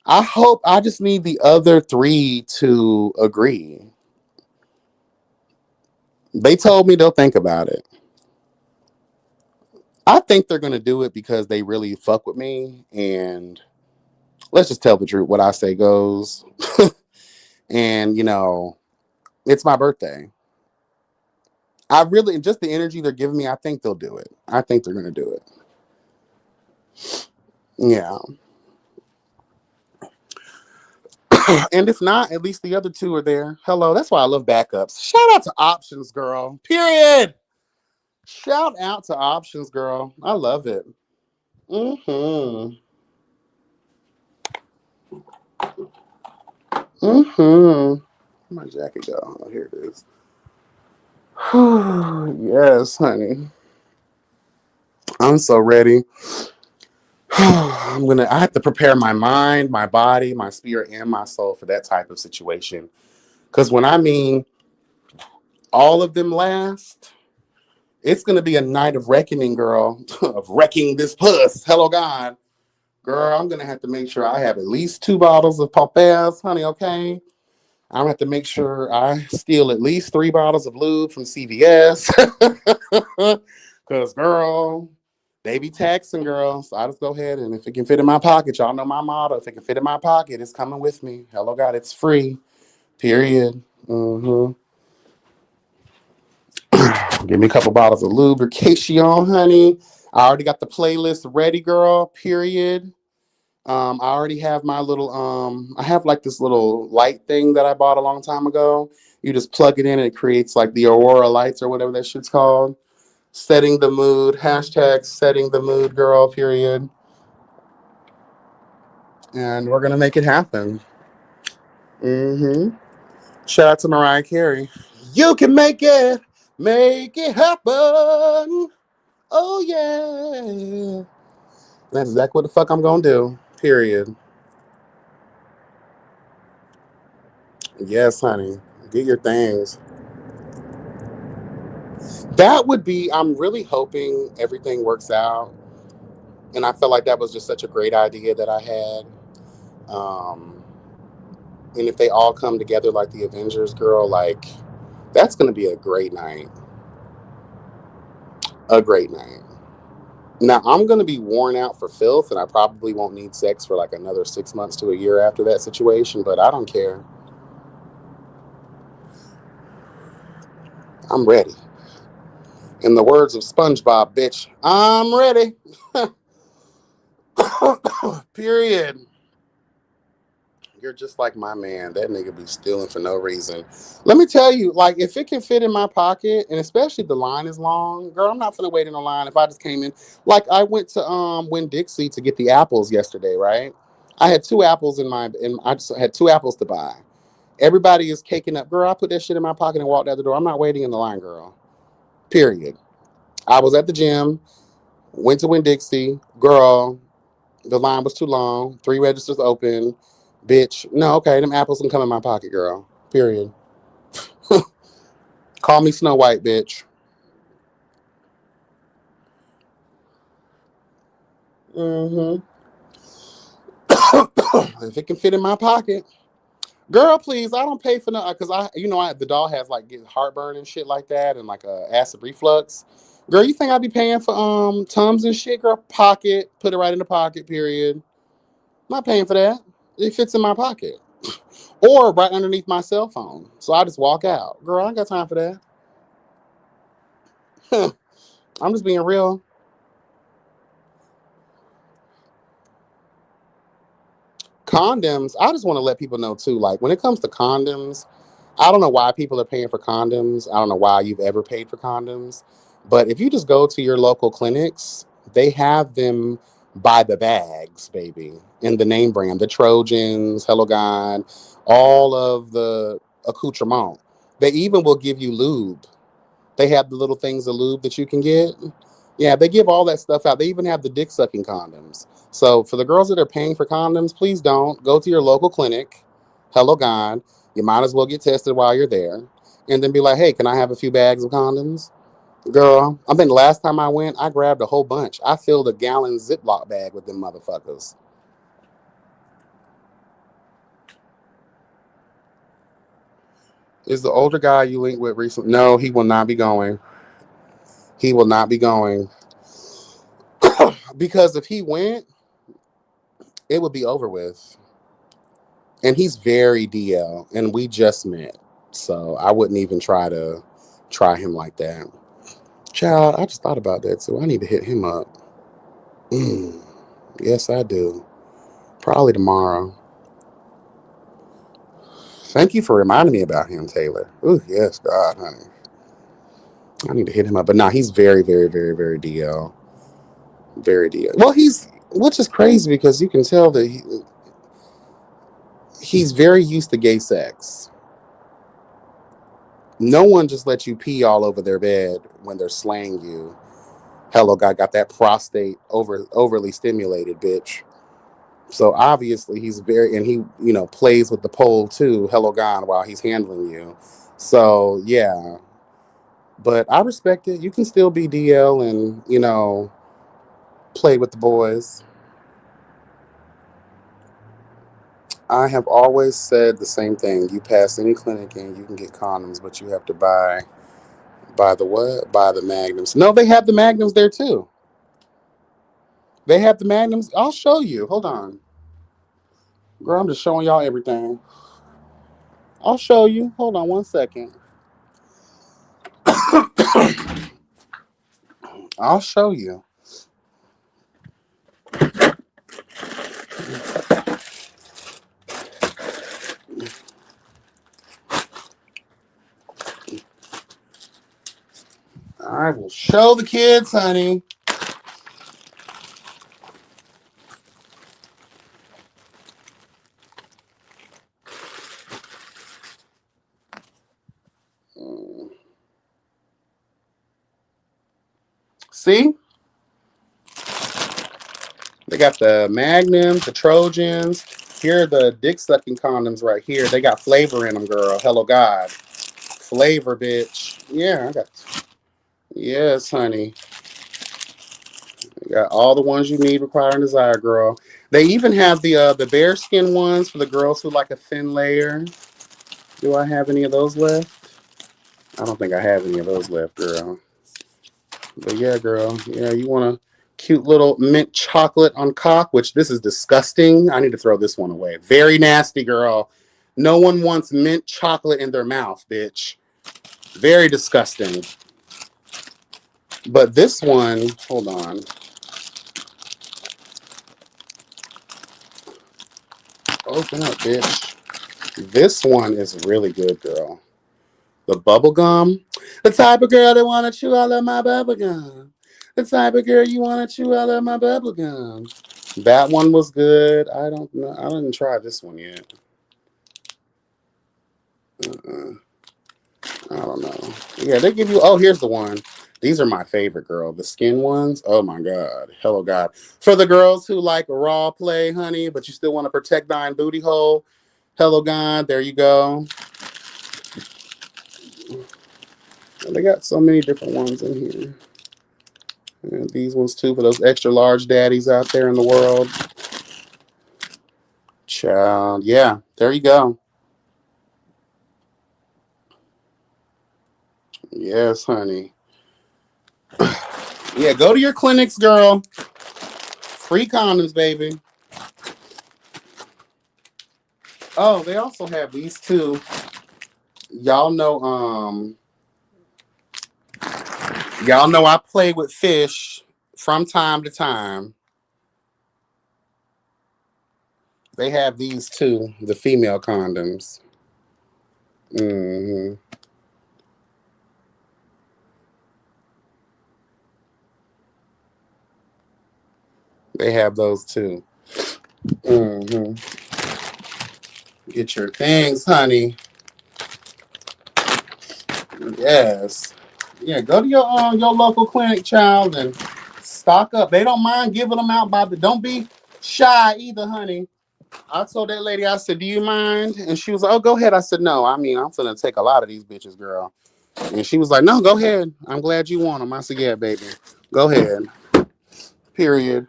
I just need the other three to agree. They told me they'll think about it. I think they're gonna do it because they really fuck with me, and let's just tell the truth. What I say goes. And it's my birthday. I really just the energy they're giving me. I think they'll do it. I think they're gonna do it. Yeah. And if not, at least the other two are there. Hello. That's why I love backups. Shout out to options, girl. Period. Shout out to options, girl. I love it. Mm-hmm. Mm-hmm. Where'd my jacket go? Oh, here it is. Yes, honey. I'm so ready. I have to prepare my mind, my body, my spirit, and my soul for that type of situation. Because when I mean all of them last, it's gonna be a night of reckoning, girl. Of wrecking this puss. Hello, God. Girl, I'm gonna have to make sure I have at least 2 bottles of Pompez, honey, okay? I'm gonna have to make sure I steal at least 3 bottles of lube from CVS. Cause girl, they be taxing, girl. So I just go ahead and if it can fit in my pocket, y'all know my motto. If it can fit in my pocket, it's coming with me. Hello, God, it's free. Period. Mm-hmm. Give me a couple bottles of lubrication, honey. I already got the playlist ready, girl. Period. I already have my little I have like this little light thing that I bought a long time ago. You just plug it in and it creates like the Aurora lights or whatever that shit's called. Setting the mood. Hashtag setting the mood, girl, period. And we're gonna make it happen. Mm-hmm. Shout out to Mariah Carey. You can make it happen. Oh yeah. That's exactly what the fuck I'm gonna do. Period. Yes, honey. Get your things. That would be, I'm really hoping everything works out. And I felt like that was just such a great idea that I had. Um, and if they all come together like the Avengers, girl, like, that's going to be a great night. A great night. Now, I'm going to be worn out for filth, and I probably won't need sex for like another 6 months to a year after that situation, but I don't care. I'm ready. In the words of SpongeBob, bitch, I'm ready. Period. You're just like my man. That nigga be stealing for no reason. Let me tell you, like, if it can fit in my pocket, and especially if the line is long, girl, I'm not gonna wait in the line. If I just came in, like, I went to Winn Dixie to get the apples yesterday, right? I had 2 apples and I just had 2 apples to buy. Everybody is caking up, girl. I put that shit in my pocket and walked out the door. I'm not waiting in the line, girl. Period. I was at the gym, went to Winn Dixie, girl. The line was too long. 3 registers open. Bitch. No, okay, them apples can come in my pocket, girl. Period. Call me Snow White, bitch. Mm-hmm. If it can fit in my pocket. Girl, please, I don't pay for nothing because the doll has like get heartburn and shit like that and like acid reflux. Girl, you think I'd be paying for Tums and shit? Girl, pocket, put it right in the pocket. Period. I'm not paying for that. It fits in my pocket or right underneath my cell phone. So I just walk out. Girl, I ain't got time for that. I'm just being real. Condoms, I just want to let people know too, like when it comes to condoms, I don't know why people are paying for condoms. I don't know why you've ever paid for condoms. But if you just go to your local clinics, they have them by the bags, baby, in the name brand, the Trojans, Hello God, all of the accoutrement. They even will give you lube. They have the little things of lube that you can get. Yeah, they give all that stuff out. They even have the dick sucking condoms. So for the girls that are paying for condoms, please don't go to your local clinic. Hello, God. You might as well get tested while you're there, and then be like, "Hey, can I have a few bags of condoms?" Girl, I think last time I went, I grabbed a whole bunch. I filled a gallon Ziploc bag with them motherfuckers. Is the older guy you linked with recently? No, he will not be going. He will not be going because if he went, it would be over with. And he's very DL, and we just met, so I wouldn't even try him like that. Child, I just thought about that too. I need to hit him up. Mm, yes, I do. Probably tomorrow. Thank you for reminding me about him, Taylor. Ooh, yes, God, honey. I need to hit him up. But nah, he's very, very, very, very DL. Very DL. Well, which is crazy because you can tell that he's very used to gay sex. No one just lets you pee all over their bed when they're slaying you. Hello, God got that prostate overly stimulated, bitch. So obviously he's very, and he, plays with the pole too. Hello, God, while he's handling you. So yeah, but I respect it. You can still be DL and play with the boys. I have always said the same thing. You pass any clinic and you can get condoms, but you have to buy the what? Buy the magnums. No, they have the magnums there too. They have the magnums. I'll show you. Hold on. Girl, I'm just showing y'all everything. I'll show you. Hold on 1 second. I'll show you. I will show the kids, honey. See? They got the Magnums, the Trojans. Here are the dick sucking condoms right here. They got flavor in them, girl. Hello, God. Flavor, bitch. Yeah, I got. Yes, honey. You got all the ones you need, require, and desire, girl. They even have the bearskin ones for the girls who like a thin layer. Do I have any of those left? I don't think I have any of those left, girl. But yeah, girl. Yeah, you want a cute little mint chocolate on cock, which this is disgusting. I need to throw this one away. Very nasty, girl. No one wants mint chocolate in their mouth, bitch. Very disgusting. But this one, hold on. Open up, bitch. This one is really good, girl. The bubble gum. The type of girl that wanna chew all of my bubble gum. The type of girl you wanna chew all of my bubble gum. That one was good. I don't know. I didn't try this one yet. I don't know. Yeah, they give you. Oh, here's the one. These are my favorite, girl. The skin ones. Oh my God. Hello, God. For the girls who like raw play, honey, but you still want to protect thine booty hole. Hello, God. There you go. And they got so many different ones in here. And these ones too for those extra large daddies out there in the world. Child. Yeah, there you go. Yes, honey. Yeah, go to your clinics, girl. Free condoms, baby. Oh, they also have these too. Y'all know, I play with fish from time to time. They have these too, the female condoms. Hmm. They have those too. Hmm. Get your things, honey. Yes. Yeah, go to your local clinic, child, and stock up. They don't mind giving them out by the. Don't be shy either, honey. I told that lady, I said, "Do you mind?" And she was like, "Oh, go ahead." I said, "No, I mean, I'm gonna take a lot of these bitches, girl." And she was like, "No, go ahead. I'm glad you want them." I said, "Yeah, baby, go ahead." Period.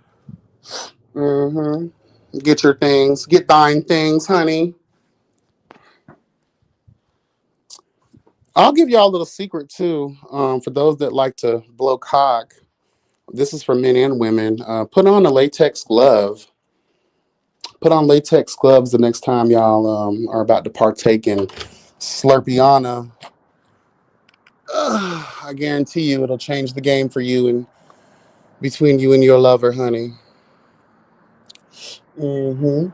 Hmm. Get your things. Get thine things, honey. I'll give y'all a little secret too. For those that like to blow cock, this is for men and women. Put on a latex glove. Put on latex gloves the next time y'all are about to partake in Slurpeana. I guarantee you it'll change the game for you and between you and your lover, honey. Hmm.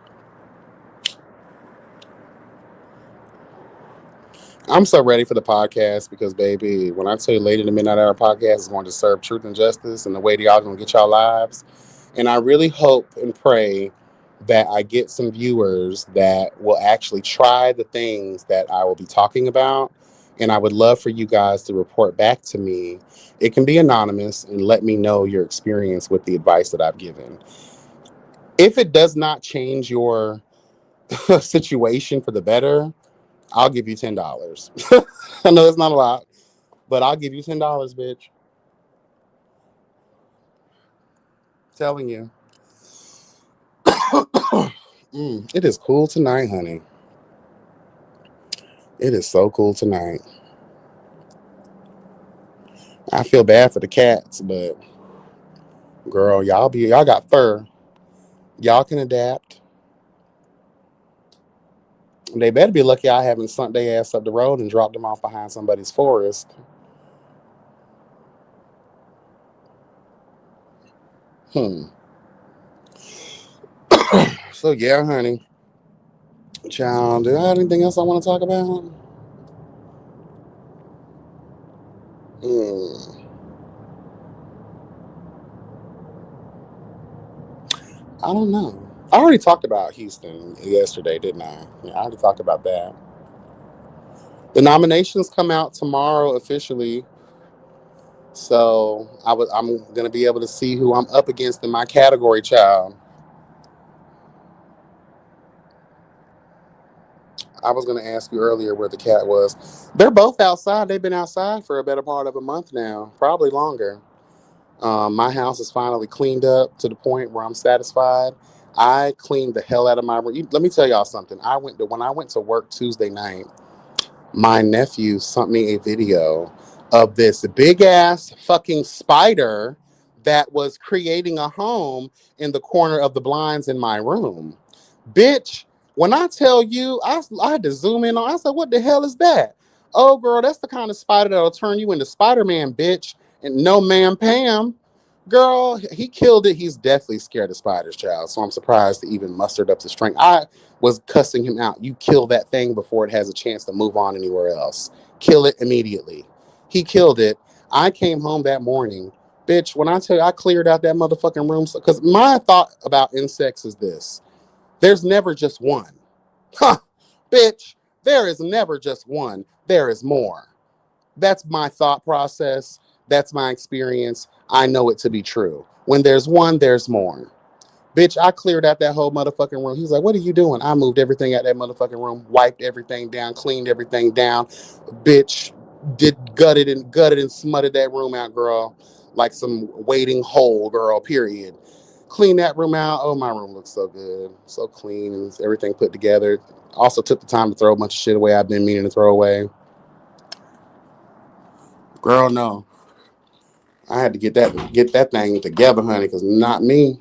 I'm so ready for the podcast because, baby, when I tell you Lady in the Midnight Hour podcast is going to serve truth and justice and the way that y'all going to get y'all lives. And I really hope and pray that I get some viewers that will actually try the things that I will be talking about. And I would love for you guys to report back to me. It can be anonymous and let me know your experience with the advice that I've given. If it does not change your situation for the better, I'll give you $10. I know it's not a lot, but I'll give you $10, bitch. Telling you. It is cool tonight, honey. It is so cool tonight. I feel bad for the cats, but girl, y'all got fur. Y'all can adapt. They better be lucky I haven't sunk their ass up the road and dropped them off behind somebody's forest. Hmm. So yeah, honey. Child, do I have anything else I want to talk about? Hmm. I don't know. I already talked about Houston yesterday, didn't I? Yeah, I already talked about that. The nominations come out tomorrow officially, so I'm gonna be able to see who I'm up against in my category, child. I was gonna ask you earlier where the cat was. They're both outside. They've been outside for a better part of a month now, probably longer. My house is finally cleaned up to the point where I'm satisfied. I cleaned the hell out of my room. Let me tell y'all something. When I went to work Tuesday night. My nephew sent me a video of this big ass fucking spider that was creating a home in the corner of the blinds in my room. Bitch, when I tell you, I had to zoom in on. I said, "What the hell is that?" Oh, girl, that's the kind of spider that'll turn you into Spider-Man, bitch. And no, ma'am, Pam. Girl, he killed it. He's deathly scared of spiders, child. So I'm surprised to even mustered up the strength. I was cussing him out. You kill that thing before it has a chance to move on anywhere else. Kill it immediately. He killed it. I came home that morning. Bitch, when I tell you I cleared out that motherfucking room, because my thought about insects is this: there's never just one. Huh, bitch, there is never just one. There is more. That's my thought process. That's my experience. I know it to be true. When there's one, there's more. Bitch, I cleared out that whole motherfucking room. He's like, "What are you doing?" I moved everything out that motherfucking room, wiped everything down, cleaned everything down. Bitch, did gutted and smutted that room out, girl, like some waiting hole, girl. Period. Clean that room out. Oh, my room looks so good, so clean, and everything put together. Also took the time to throw a bunch of shit away I've been meaning to throw away. Girl, no, I had to get that thing together, honey, because not me.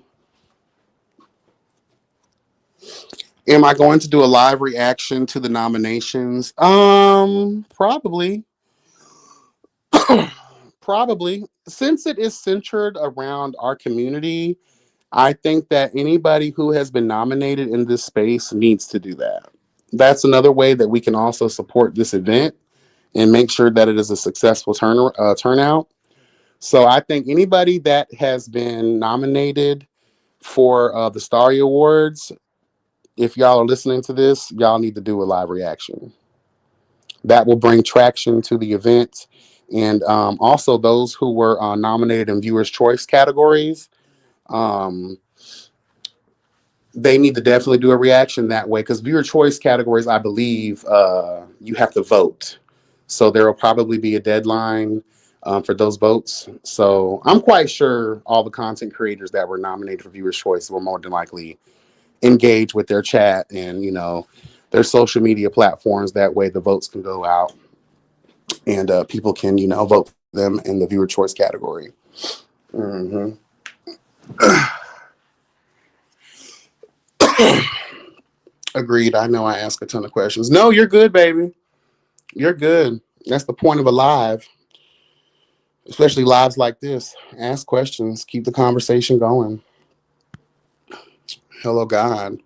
Am I going to do a live reaction to the nominations? Probably. Probably. Since it is centered around our community, I think that anybody who has been nominated in this space needs to do that. That's another way that we can also support this event and make sure that it is a successful turnout. So I think anybody that has been nominated for the Starry Awards, if y'all are listening to this, y'all need to do a live reaction. That will bring traction to the event. And also those who were nominated in viewers' choice categories, um, they need to definitely do a reaction that way, because viewer choice categories, I believe, you have to vote. So there will probably be a deadline for those votes. So I'm quite sure all the content creators that were nominated for viewers' choice will more than likely engage with their chat and their social media platforms. That way the votes can go out and people can vote for them in the viewer choice category. Hmm. Agreed. I know I ask a ton of questions. No, you're good, baby. You're good. That's the point of a live, especially lives like this. Ask questions, keep the conversation going. Hello, God.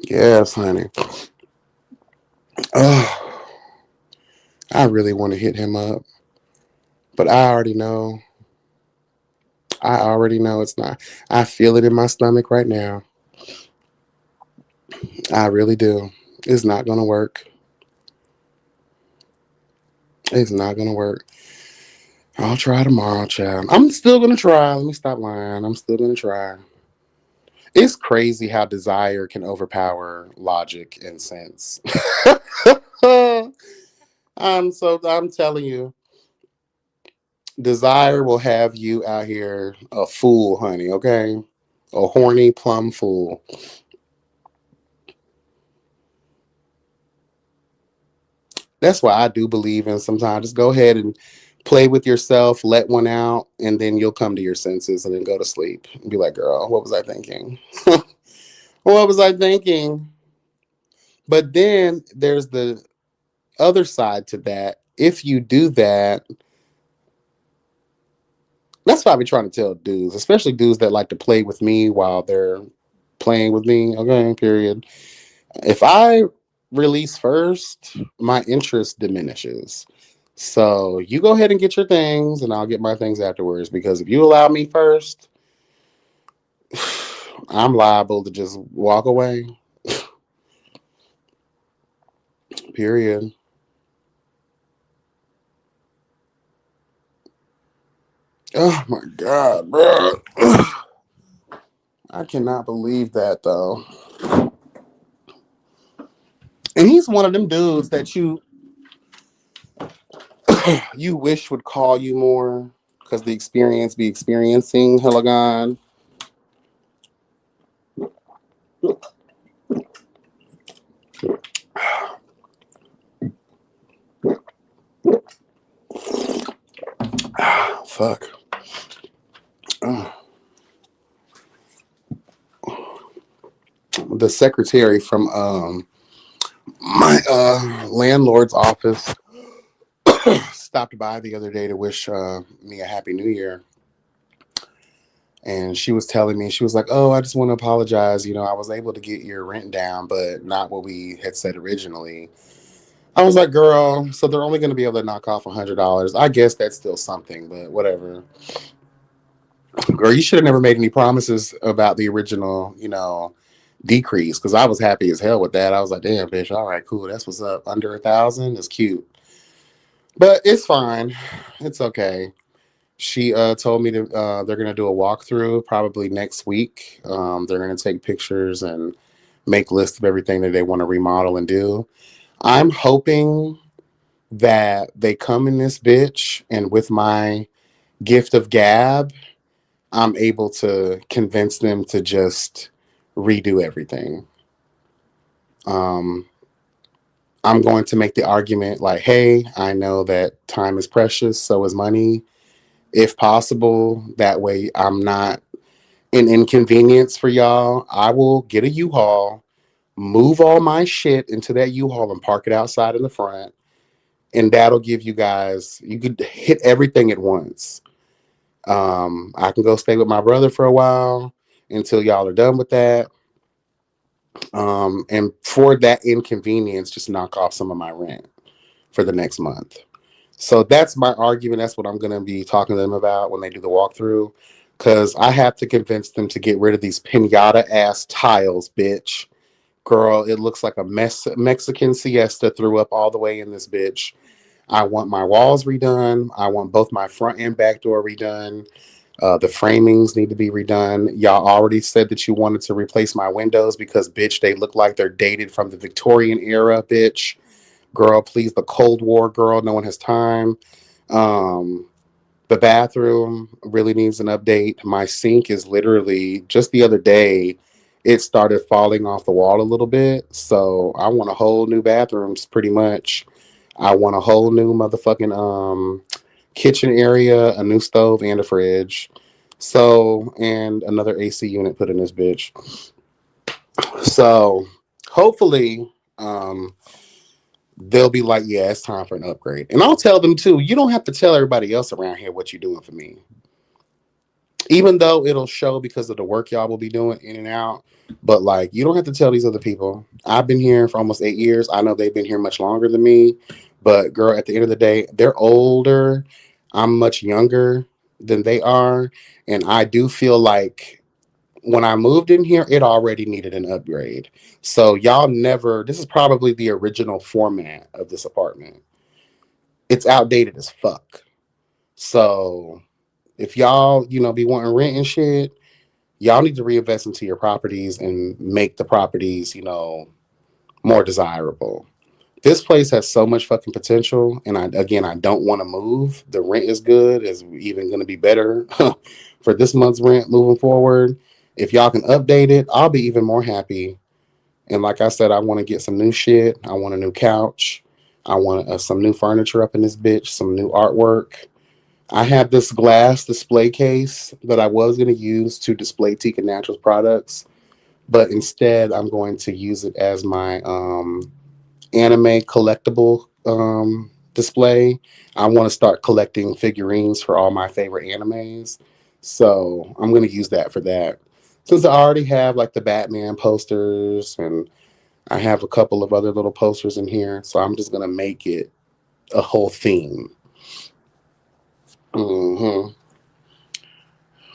Yes, honey. Oh, I really want to hit him up, but I already know. I already know it's not. I feel it in my stomach right now. I really do. It's not gonna work. It's not gonna work. I'll try tomorrow, child. I'm still gonna try. Let me stop lying. I'm still gonna try. It's crazy how desire can overpower logic and sense. I'm telling you, desire will have you out here a fool, honey, okay? A horny plum fool. That's why I do believe in sometimes just go ahead and play with yourself, let one out, and then you'll come to your senses and then go to sleep and be like, girl, what was I thinking? What was I thinking? But then there's the other side to that. If you do that, that's what I be trying to tell dudes, especially dudes that like to play with me while they're playing with me. Okay, period. If I release first, my interest diminishes. So you go ahead and get your things, and I'll get my things afterwards. Because if you allow me first, I'm liable to just walk away. Period. Oh my god, bro! I cannot believe that though. And he's one of them dudes that you wish would call you more because the experience be experiencing. Hello, God. Fuck. Uh, the secretary from my landlord's office stopped by the other day to wish me a happy new year. And she was telling me, she was like, oh, I just want to apologize. I was able to get your rent down, but not what we had said originally. I was like, girl, so they're only going to be able to knock off $100. I guess that's still something, but whatever. Girl, you should have never made any promises about the original, decrease, because I was happy as hell with that. I was like, damn, bitch, all right, cool. That's what's up. Under 1,000 is cute. But it's fine. It's okay. She told me to they're gonna do a walkthrough probably next week. They're gonna take pictures and make lists of everything that they want to remodel and do. I'm hoping that they come in this bitch and with my gift of gab, I'm able to convince them to just redo everything. Um, I'm going to make the argument like, hey, I know that time is precious, so is money. If possible, that way I'm not an inconvenience for y'all. I will get a U-Haul, move all my shit into that U-Haul and park it outside in the front. And that'll give you guys, you could hit everything at once. I can go stay with my brother for a while until y'all are done with that. And for that inconvenience, just knock off some of my rent for the next month. So that's my argument. That's what I'm going to be talking to them about when they do the walkthrough. Because I have to convince them to get rid of these pinata ass tiles, bitch. Girl, it looks like a Mexican siesta threw up all the way in this bitch. I want my walls redone. I want both my front and back door redone. The framings need to be redone. Y'all already said that you wanted to replace my windows because, bitch, they look like they're dated from the Victorian era, bitch. Girl, please, the Cold War, girl. No one has time. Um, the bathroom really needs an update. My sink is literally just the other day, it started falling off the wall a little bit. So I want a whole new bathrooms, pretty much. I want a whole new motherfucking kitchen area, a new stove, and a fridge. So, and another AC unit put in this bitch. So, hopefully, they'll be like, yeah, it's time for an upgrade. And I'll tell them too, you don't have to tell everybody else around here what you're doing for me. Even though it'll show because of the work y'all will be doing in and out. But like, you don't have to tell these other people. I've been here for almost 8 years. I know they've been here much longer than me. But girl, at the end of the day, they're older. I'm much younger. than they are. And I do feel like when I moved in here, it already needed an upgrade. So y'all never, this is probably the original format of this apartment. It's outdated as fuck. So if y'all, be wanting rent and shit, y'all need to reinvest into your properties and make the properties, more desirable. This place has so much fucking potential, and I don't want to move. The rent is good. It's even going to be better for this month's rent moving forward. If y'all can update it, I'll be even more happy. And like I said, I want to get some new shit. I want a new couch. I want some new furniture up in this bitch. Some new artwork. I have this glass display case that I was going to use to display Tika Naturals products, but instead I'm going to use it as my anime collectible display. I want to start collecting figurines for all my favorite animes. So I'm going to use that for that. Since I already have like the Batman posters and I have a couple of other little posters in here. So I'm just going to make it a whole theme. hmm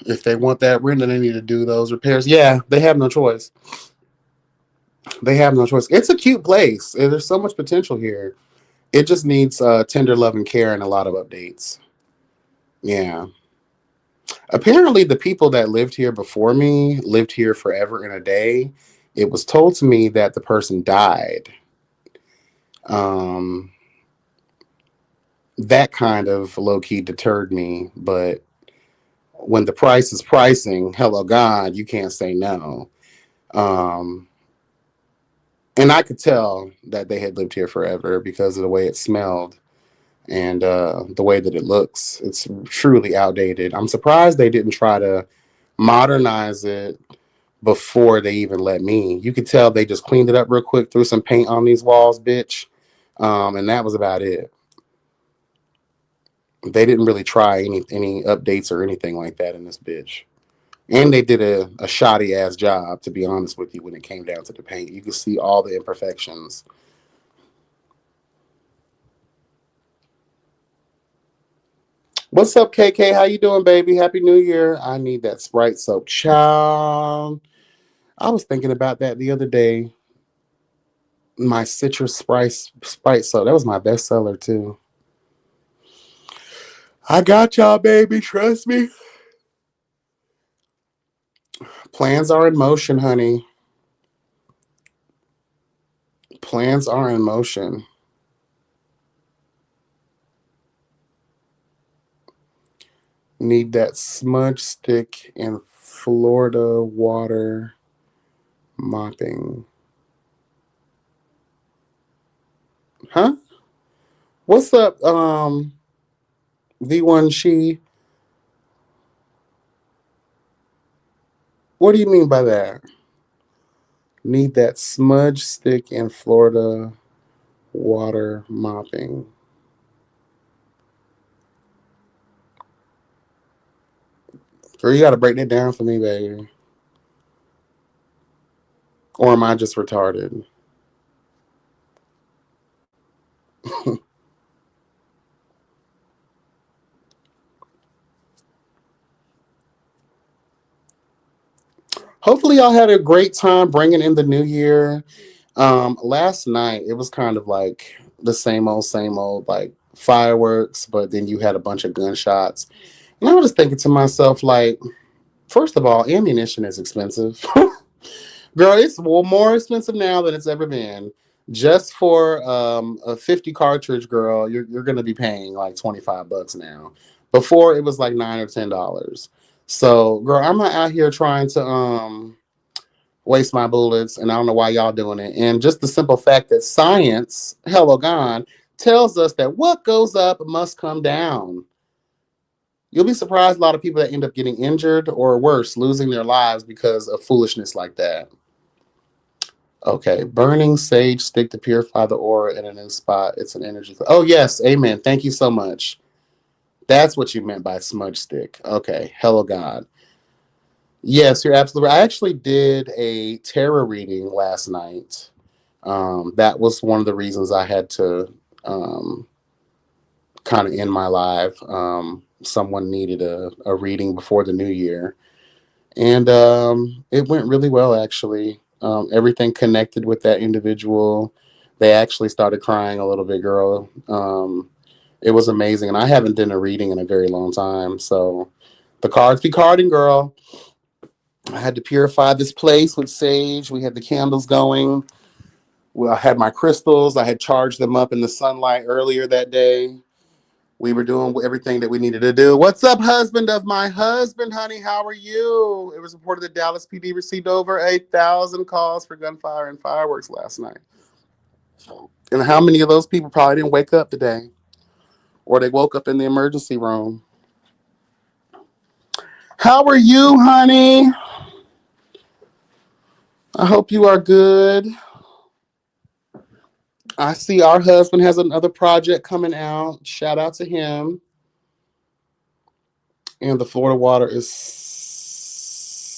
If they want that rent, then they need to do those repairs. Yeah, they have no choice. They have no choice. It's a cute place. There's so much potential here. It just needs tender love and care and a lot of updates. Yeah. Apparently, the people that lived here before me lived here forever in a day. It was told to me that the person died. Um, that kind of low key deterred me. But when the price is pricing, hello, God, you can't say no. Um, and I could tell that they had lived here forever because of the way it smelled and the way that it looks. It's truly outdated. I'm surprised they didn't try to modernize it before they even let me. You could tell they just cleaned it up real quick, threw some paint on these walls, bitch, and that was about it. They didn't really try any updates or anything like that in this bitch. And they did a shoddy ass job, to be honest with you, when it came down to the paint. You could see all the imperfections. What's up, KK? How you doing, baby? Happy New Year. I need that Sprite soap. Child. I was thinking about that the other day. My citrus Sprite soap. That was my best seller, too. I got y'all, baby. Trust me. Plans are in motion, honey. Plans are in motion. Need that smudge stick in Florida water mopping. Huh? What's up, V1 She? What do you mean by that? Need that smudge stick in Florida water mopping. Girl, you gotta break that down for me, baby. Or am I just retarded? Hopefully, y'all had a great time bringing in the new year. Last night, it was kind of like the same old, like fireworks, but then you had a bunch of gunshots. And I was just thinking to myself, like, first of all, ammunition is expensive. Girl, it's more expensive now than it's ever been. Just for a 50 cartridge, girl, you're gonna be paying like $25 now. Before it was like $9 or $10. So, girl, I'm not out here trying to waste my bullets, and I don't know why y'all doing it. And just the simple fact that science, hello God, tells us that what goes up must come down. You'll be surprised a lot of people that end up getting injured or worse, losing their lives because of foolishness like that. Okay, burning sage stick to purify the aura in a new spot. It's an energy. Oh yes, amen. Thank you so much. That's what you meant by smudge stick. Okay, hello God. Yes, you're absolutely right. I actually did a tarot reading last night. That was one of the reasons I had to um, kind of end my life. Someone needed a reading before the new year, and it went really well, actually. Everything connected with that individual. They actually started crying a little bit, girl. It was amazing, and I haven't done a reading in a very long time. So the cards be carding, girl. I had to purify this place with sage. We had the candles going. Well, I had my crystals. I had charged them up in the sunlight earlier that day. We were doing everything that we needed to do. What's up, husband of my husband, honey? How are you? It was reported that Dallas PD received over 1,000 calls for gunfire and fireworks last night. And how many of those people probably didn't wake up today? Or they woke up in the emergency room? How are you, honey? I hope you are good. I see our husband has another project coming out. Shout out to him. And the Florida water is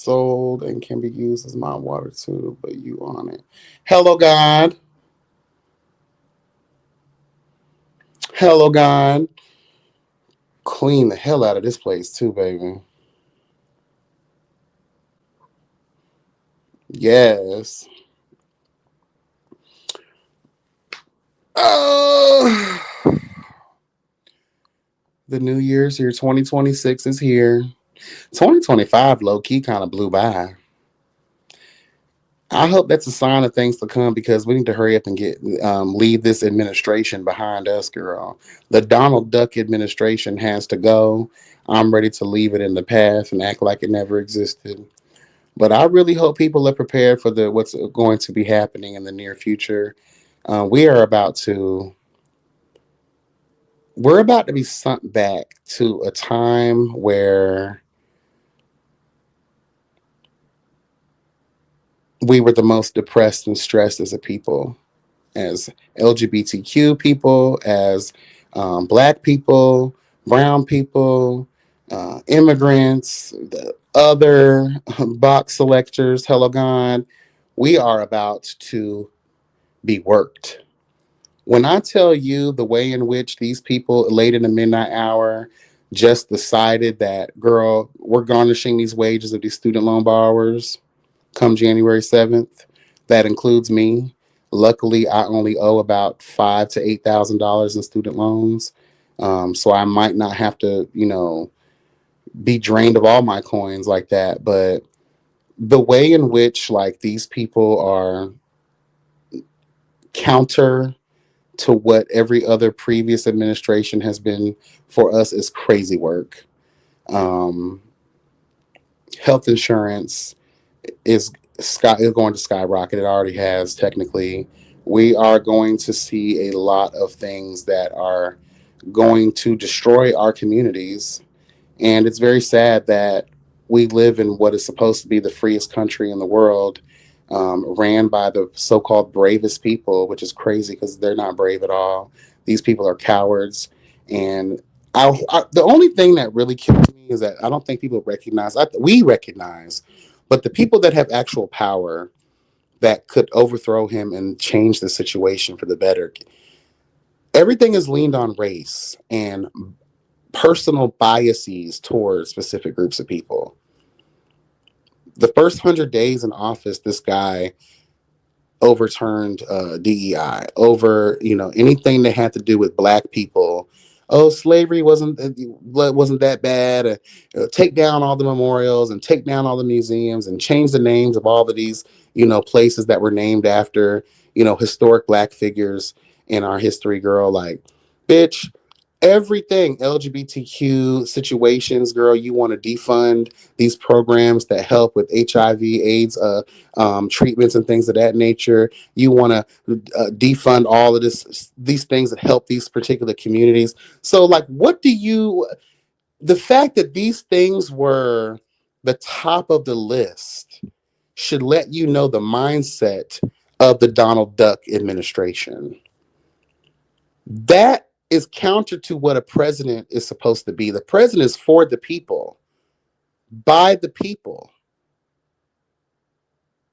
sold and can be used as my water too, but you on it. Hello, God. Hello, God. Clean the hell out of this place too, baby. Yes. Oh, the New Year's here. 2026 is here. 2025 low key kind of blew by. I hope that's a sign of things to come because we need to hurry up and get leave this administration behind us, girl. The Donald Duck administration has to go. I'm ready to leave it in the past and act like it never existed. But I really hope people are prepared for the what's going to be happening in the near future. We are about to we're about to be sent back to a time where we were the most depressed and stressed as a people, as LGBTQ people, as Black people, brown people, immigrants, the other box selectors. Hello, God. We are about to be worked. When I tell you the way in which these people late in the midnight hour just decided that, girl, we're garnishing these wages of these student loan borrowers come January 7th. That includes me. Luckily, I only owe about five to $8,000 in student loans, so I might not have to, be drained of all my coins like that. But the way in which like these people are counter to what every other previous administration has been for us is crazy work. Um, Health insurance is going to skyrocket. It already has technically. We are going to see a lot of things that are going to destroy our communities, and it's very sad that we live in what is supposed to be the freest country in the world, ran by the so-called bravest people, which is crazy because they're not brave at all. These people are cowards, and the only thing that really kills me is that I don't think people recognize. We recognize, but the people that have actual power that could overthrow him and change the situation for the better. Everything is leaned on race and personal biases towards specific groups of people. The first 100 days in office, this guy overturned DEI over anything that had to do with Black people. Oh, slavery wasn't that bad. Take down all the memorials and take down all the museums and change the names of all of these places that were named after historic Black figures in our history. Girl, like, bitch, everything LGBTQ situations, girl, you want to defund these programs that help with HIV, AIDS treatments and things of that nature. You want to defund all of these things that help these particular communities. So, like, the fact that these things were the top of the list should let you know the mindset of the Donald Duck administration. That is counter to what a president is supposed to be. The president is for the people, by the people.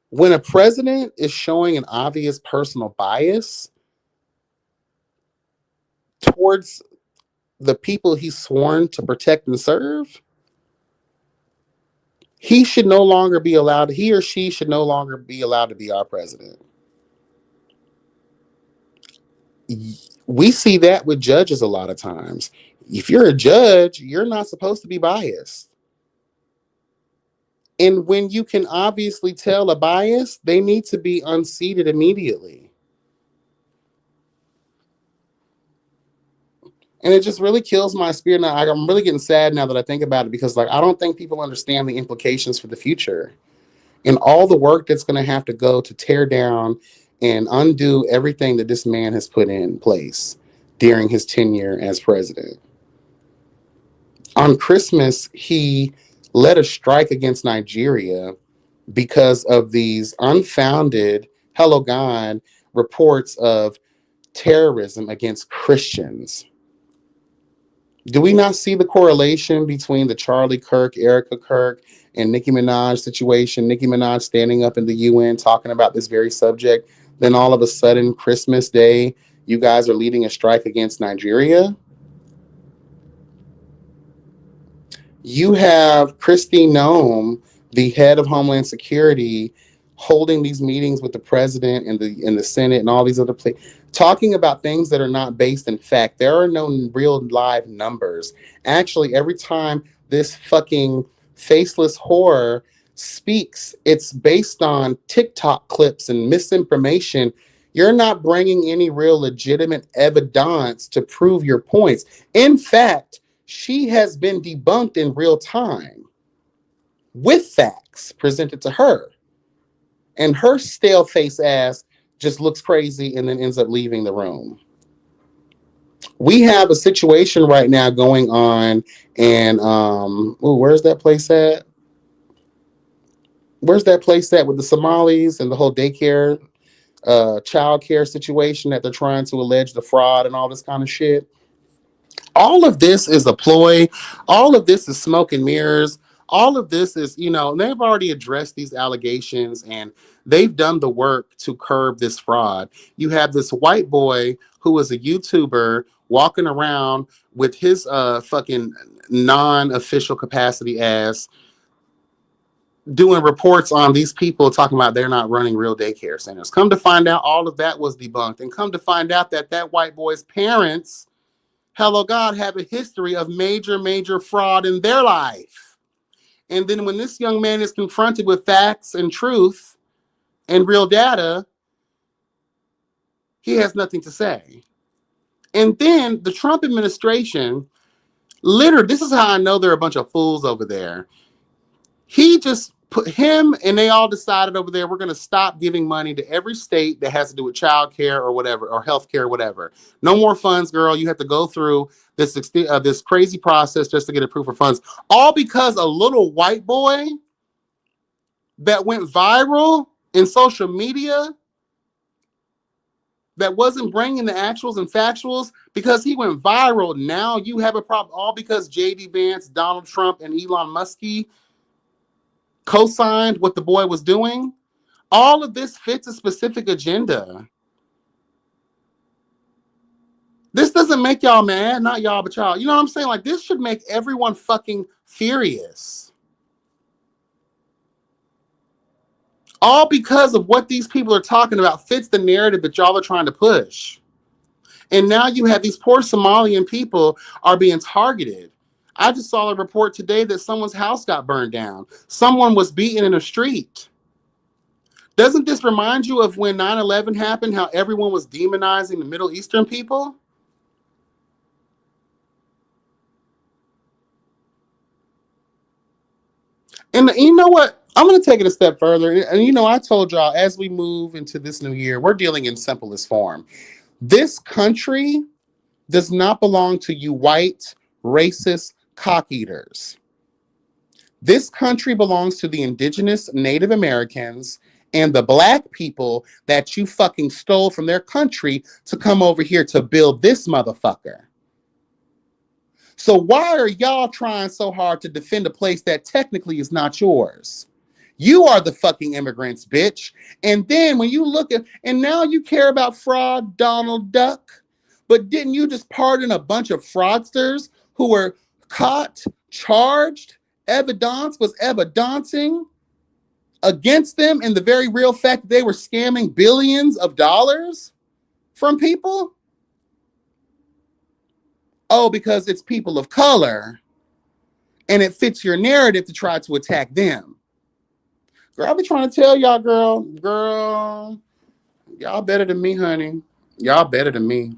When a president is showing an obvious personal bias towards the people he's sworn to protect and serve, he should no longer be allowed, he or she should no longer be allowed to be our president. We see that with judges a lot of times. If you're a judge, you're not supposed to be biased. And when you can obviously tell a bias, they need to be unseated immediately. And it just really kills my spirit. Now I'm really getting sad now that I think about it, because like I don't think people understand the implications for the future and all the work that's going to have to go to tear down and undo everything that this man has put in place during his tenure as president. On Christmas, he led a strike against Nigeria because of these unfounded, hello God, reports of terrorism against Christians. Do we not see the correlation between the Charlie Kirk, Erica Kirk, and Nicki Minaj situation? Nicki Minaj standing up in the UN talking about this very subject. Then all of a sudden, Christmas Day, you guys are leading a strike against Nigeria. You have Kristi Noem, the head of Homeland Security, holding these meetings with the president and the Senate and all these other places, talking about things that are not based in fact. There are no real live numbers. Actually, every time this fucking faceless whore speaks, it's based on TikTok clips and misinformation. You're not bringing any real legitimate evidence to prove your points. In fact, she has been debunked in real time with facts presented to her. And her stale face ass just looks crazy and then ends up leaving the room. We have a situation right now going on, and where's that place at? Where's that place at with the Somalis and the whole daycare, child care situation that they're trying to allege the fraud and all this kind of shit? All of this is a ploy. All of this is smoke and mirrors. All of this is, they've already addressed these allegations and they've done the work to curb this fraud. You have this white boy who is a YouTuber walking around with his fucking non-official capacity ass doing reports on these people talking about they're not running real daycare centers. Come to find out, all of that was debunked. And come to find out that white boy's parents, hello God, have a history of major fraud in their life. And then when this young man is confronted with facts and truth and real data, he has nothing to say. And then the Trump administration, literally, this is how I know they're a bunch of fools over there. He just put him, and they all decided over there, we're going to stop giving money to every state that has to do with child care or whatever, or health care, whatever. No more funds, girl. You have to go through this crazy process just to get approved for funds. All because a little white boy that went viral in social media that wasn't bringing the actuals and factuals, because he went viral. Now you have a problem, all because J.D. Vance, Donald Trump, and Elon Musk co-signed what the boy was doing. All of this fits a specific agenda. This doesn't make y'all mad, not y'all, but y'all. You know what I'm saying? Like, this should make everyone fucking furious. All because of what these people are talking about fits the narrative that y'all are trying to push. And now you have these poor Somalian people are being targeted. I just saw a report today that someone's house got burned down. Someone was beaten in a street. Doesn't this remind you of when 9/11 happened, how everyone was demonizing the Middle Eastern people? And you know what? I'm going to take it a step further. And I told y'all, as we move into this new year, we're dealing in simplest form. This country does not belong to you white, racist cock eaters. This country belongs to the indigenous Native Americans and the black people that you fucking stole from their country to come over here to build this motherfucker. So why are y'all trying so hard to defend a place that technically is not yours? You are the fucking immigrants, bitch. And then when you look at, and now you care about fraud, Donald Duck. But didn't you just pardon a bunch of fraudsters who were caught, charged? Evidence was evidencing against them in the very real fact that they were scamming billions of dollars from people? Oh, because it's people of color and it fits your narrative to try to attack them. Girl, I be trying to tell y'all, girl, y'all better than me, honey. Y'all better than me.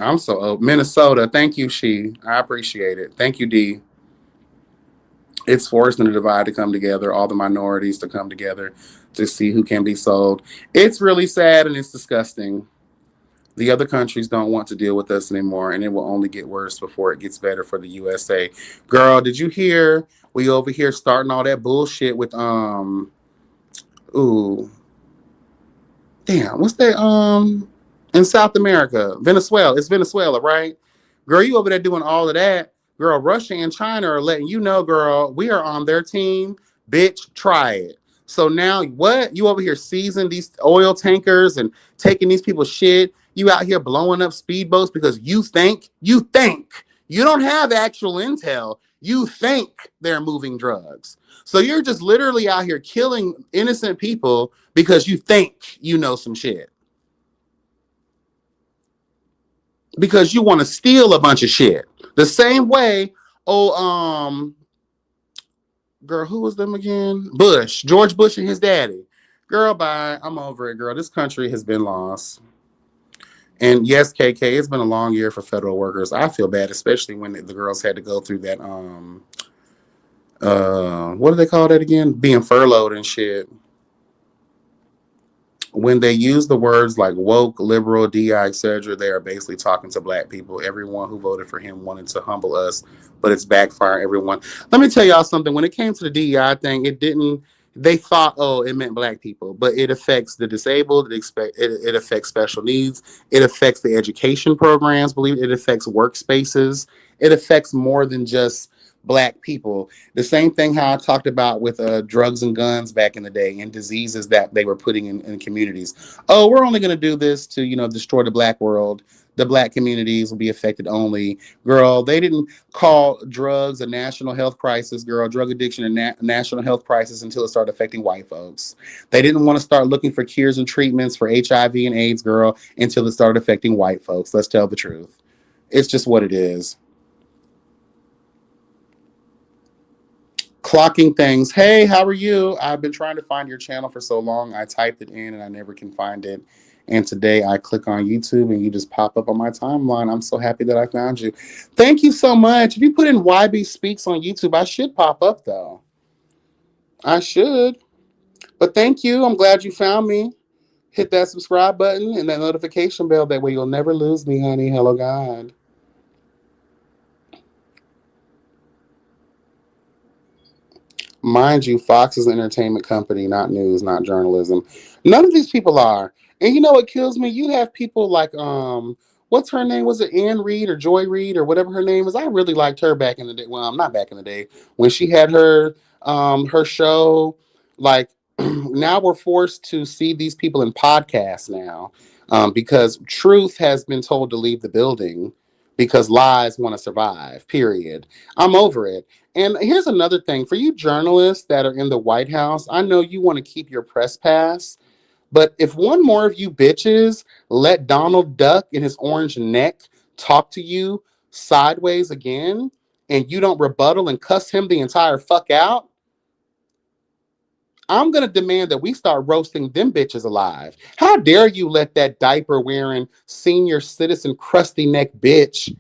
I'm so old. Minnesota. Thank you, She. I appreciate it. Thank you, D. It's forcing the divide to come together, all the minorities to come together to see who can be sold. It's really sad and it's disgusting. The other countries don't want to deal with us anymore, and it will only get worse before it gets better for the USA. Girl, did you hear we over here starting all that bullshit with ooh, damn, what's that in South America? Venezuela. It's Venezuela, right? Girl, you over there doing all of that. Girl, Russia and China are letting you know, girl, we are on their team. Bitch, try it. So now what? You over here seizing these oil tankers and taking these people's shit. You out here blowing up speedboats because you think you don't have actual intel. You think they're moving drugs. So you're just literally out here killing innocent people because you think you know some shit. Because you want to steal a bunch of shit. The same way, oh, girl, who was them again? Bush, George Bush and his daddy. Girl, bye. I'm over it, girl. This country has been lost. And yes, KK, it's been a long year for federal workers. I feel bad, especially when the girls had to go through that what do they call that again? Being furloughed and shit. When they use the words like woke, liberal, DI, etc., they are basically talking to black people. Everyone who voted for him wanted to humble us, but it's backfiring everyone. Let me tell y'all something. When it came to the DEI thing, it didn't. They thought, oh, it meant black people, but it affects the disabled. It affects special needs. It affects the education programs. Believe it affects workspaces. It affects more than just black people. The same thing how I talked about with drugs and guns back in the day and diseases that they were putting in communities. Oh, we're only going to do this to, destroy the black world. The black communities will be affected only. Girl, they didn't call drugs a national health crisis, girl, drug addiction a national health crisis until it started affecting white folks. They didn't want to start looking for cures and treatments for HIV and AIDS, girl, until it started affecting white folks. Let's tell the truth. It's just what it is. Clocking things. Hey, how are you? I've been trying to find your channel for so long. I typed it in and I never can find it. And today I click on YouTube and you just pop up on my timeline. I'm so happy that I found you. Thank you so much. If you put in YB Speaks on YouTube, I should pop up though. I should. But thank you. I'm glad you found me. Hit that subscribe button and that notification bell. That way you'll never lose me, honey. Hello, God. Mind you, Fox is an entertainment company, not news, not journalism. None of these people are. And you know what kills me? You have people like what's her name? Was it Anne Reed or Joy Reid or whatever her name is? I really liked her back in the day. Well, I'm not back in the day. When she had her show, like now we're forced to see these people in podcasts now. Because truth has been told to leave the building because lies want to survive. Period. I'm over it. And here's another thing for you journalists that are in the White House. I know you want to keep your press pass, but if one more of you bitches let Donald Duck in his orange neck talk to you sideways again, and you don't rebuttal and cuss him the entire fuck out, I'm going to demand that we start roasting them bitches alive. How dare you let that diaper wearing senior citizen crusty neck bitch,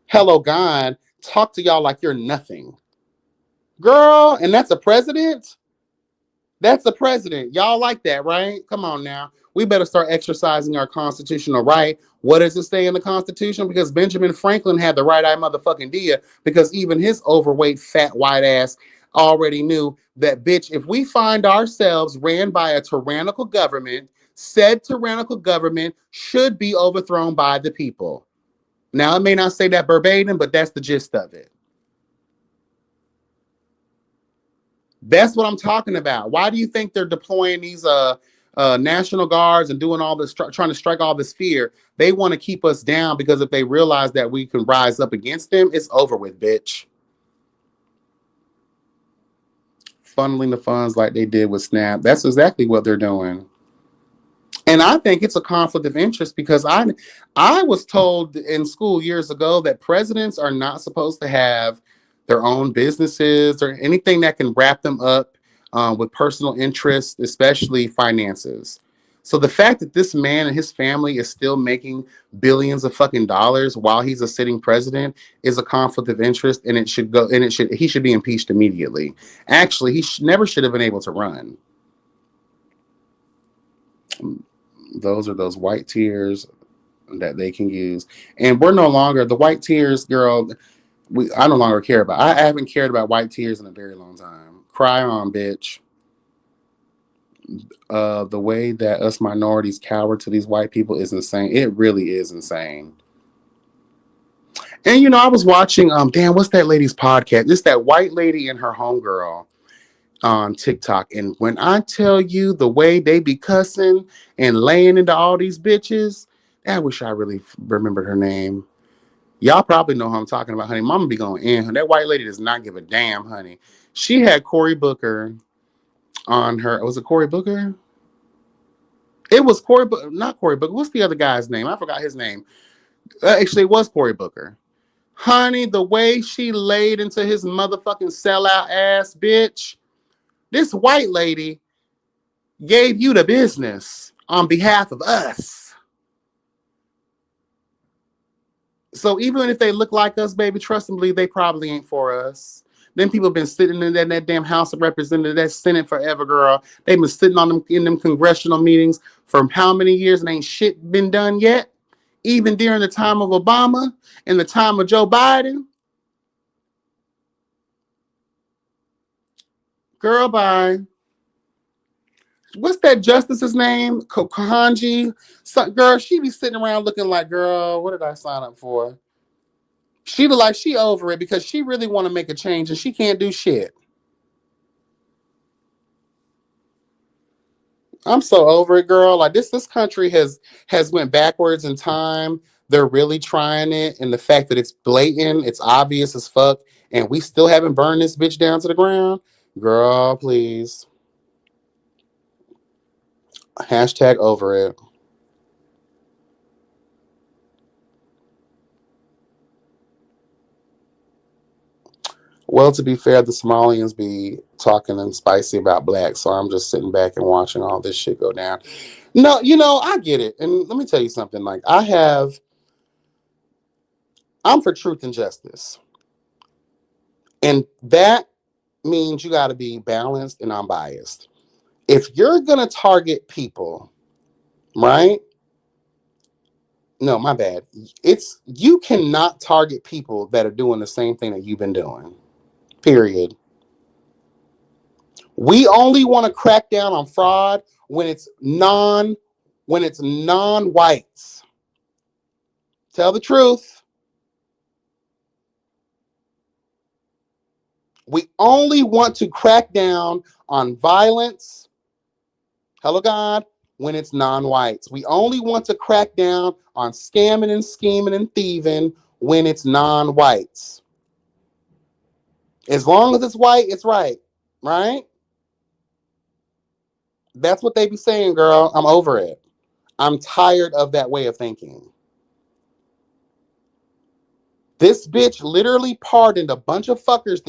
hello God, talk to y'all like you're nothing. Girl, and that's a president? That's the president. Y'all like that, right? Come on now. We better start exercising our constitutional right. What does it say in the Constitution? Because Benjamin Franklin had the right eye motherfucking dia, because even his overweight, fat, white ass already knew that, bitch, if we find ourselves ran by a tyrannical government, said tyrannical government should be overthrown by the people. Now, it may not say that verbatim, but that's the gist of it. That's what I'm talking about. Why do you think they're deploying these national guards and doing all this, trying to strike all this fear? They want to keep us down because if they realize that we can rise up against them, it's over with, bitch. Funneling the funds like they did with SNAP. That's exactly what they're doing. And I think it's a conflict of interest because I was told in school years ago that presidents are not supposed to have their own businesses or anything that can wrap them up with personal interests, especially finances. So the fact that this man and his family is still making billions of fucking dollars while he's a sitting president is a conflict of interest, and it should go and it should he should be impeached immediately. Actually, never should have been able to run. Those are those white tears that they can use. And we're no longer the white tears, girl. I no longer care about. I haven't cared about white tears in a very long time. Cry on, bitch. The way that us minorities cower to these white people is insane. It really is insane. And I was watching damn, what's that lady's podcast? It's that white lady and her homegirl on TikTok. And when I tell you the way they be cussing and laying into all these bitches, I wish I really remembered her name. Y'all probably know who I'm talking about, honey. Mama be going in. That white lady does not give a damn, honey. She had Cory Booker on her. Was it Cory Booker? It was Cory Booker, not Cory Booker. What's the other guy's name? I forgot his name. Actually, it was Cory Booker. Honey, the way she laid into his motherfucking sellout ass, bitch. This white lady gave you the business on behalf of us. So even if they look like us, baby, trust and believe they probably ain't for us. Them people have been sitting in that damn House of Representatives, that Senate forever, girl. They've been sitting on them in them congressional meetings for how many years and ain't shit been done yet? Even during the time of Obama and the time of Joe Biden. Girl, bye. What's that justice's name? Kohanji? Girl, she be sitting around looking like, girl, what did I sign up for? She look like she over it because she really want to make a change and she can't do shit. I'm so over it, girl. Like this country has went backwards in time. They're really trying it, and the fact that it's blatant, it's obvious as fuck, and we still haven't burned this bitch down to the ground. Girl, please. Hashtag over it. Well, to be fair, the Somalians be talking and spicy about blacks, so I'm just sitting back and watching all this shit go down. No, I get it. And let me tell you something. Like, I'm for truth and justice. And that means you got to be balanced and unbiased. If you're going to target people, right? No, my bad. You cannot target people that are doing the same thing that you've been doing. Period. We only want to crack down on fraud when it's non-whites. Tell the truth. We only want to crack down on violence. Hello, God. When it's non-whites. We only want to crack down on scamming and scheming and thieving when it's non-whites. As long as it's white, it's right. Right? That's what they be saying, girl. I'm over it. I'm tired of that way of thinking. This bitch literally pardoned a bunch of fuckers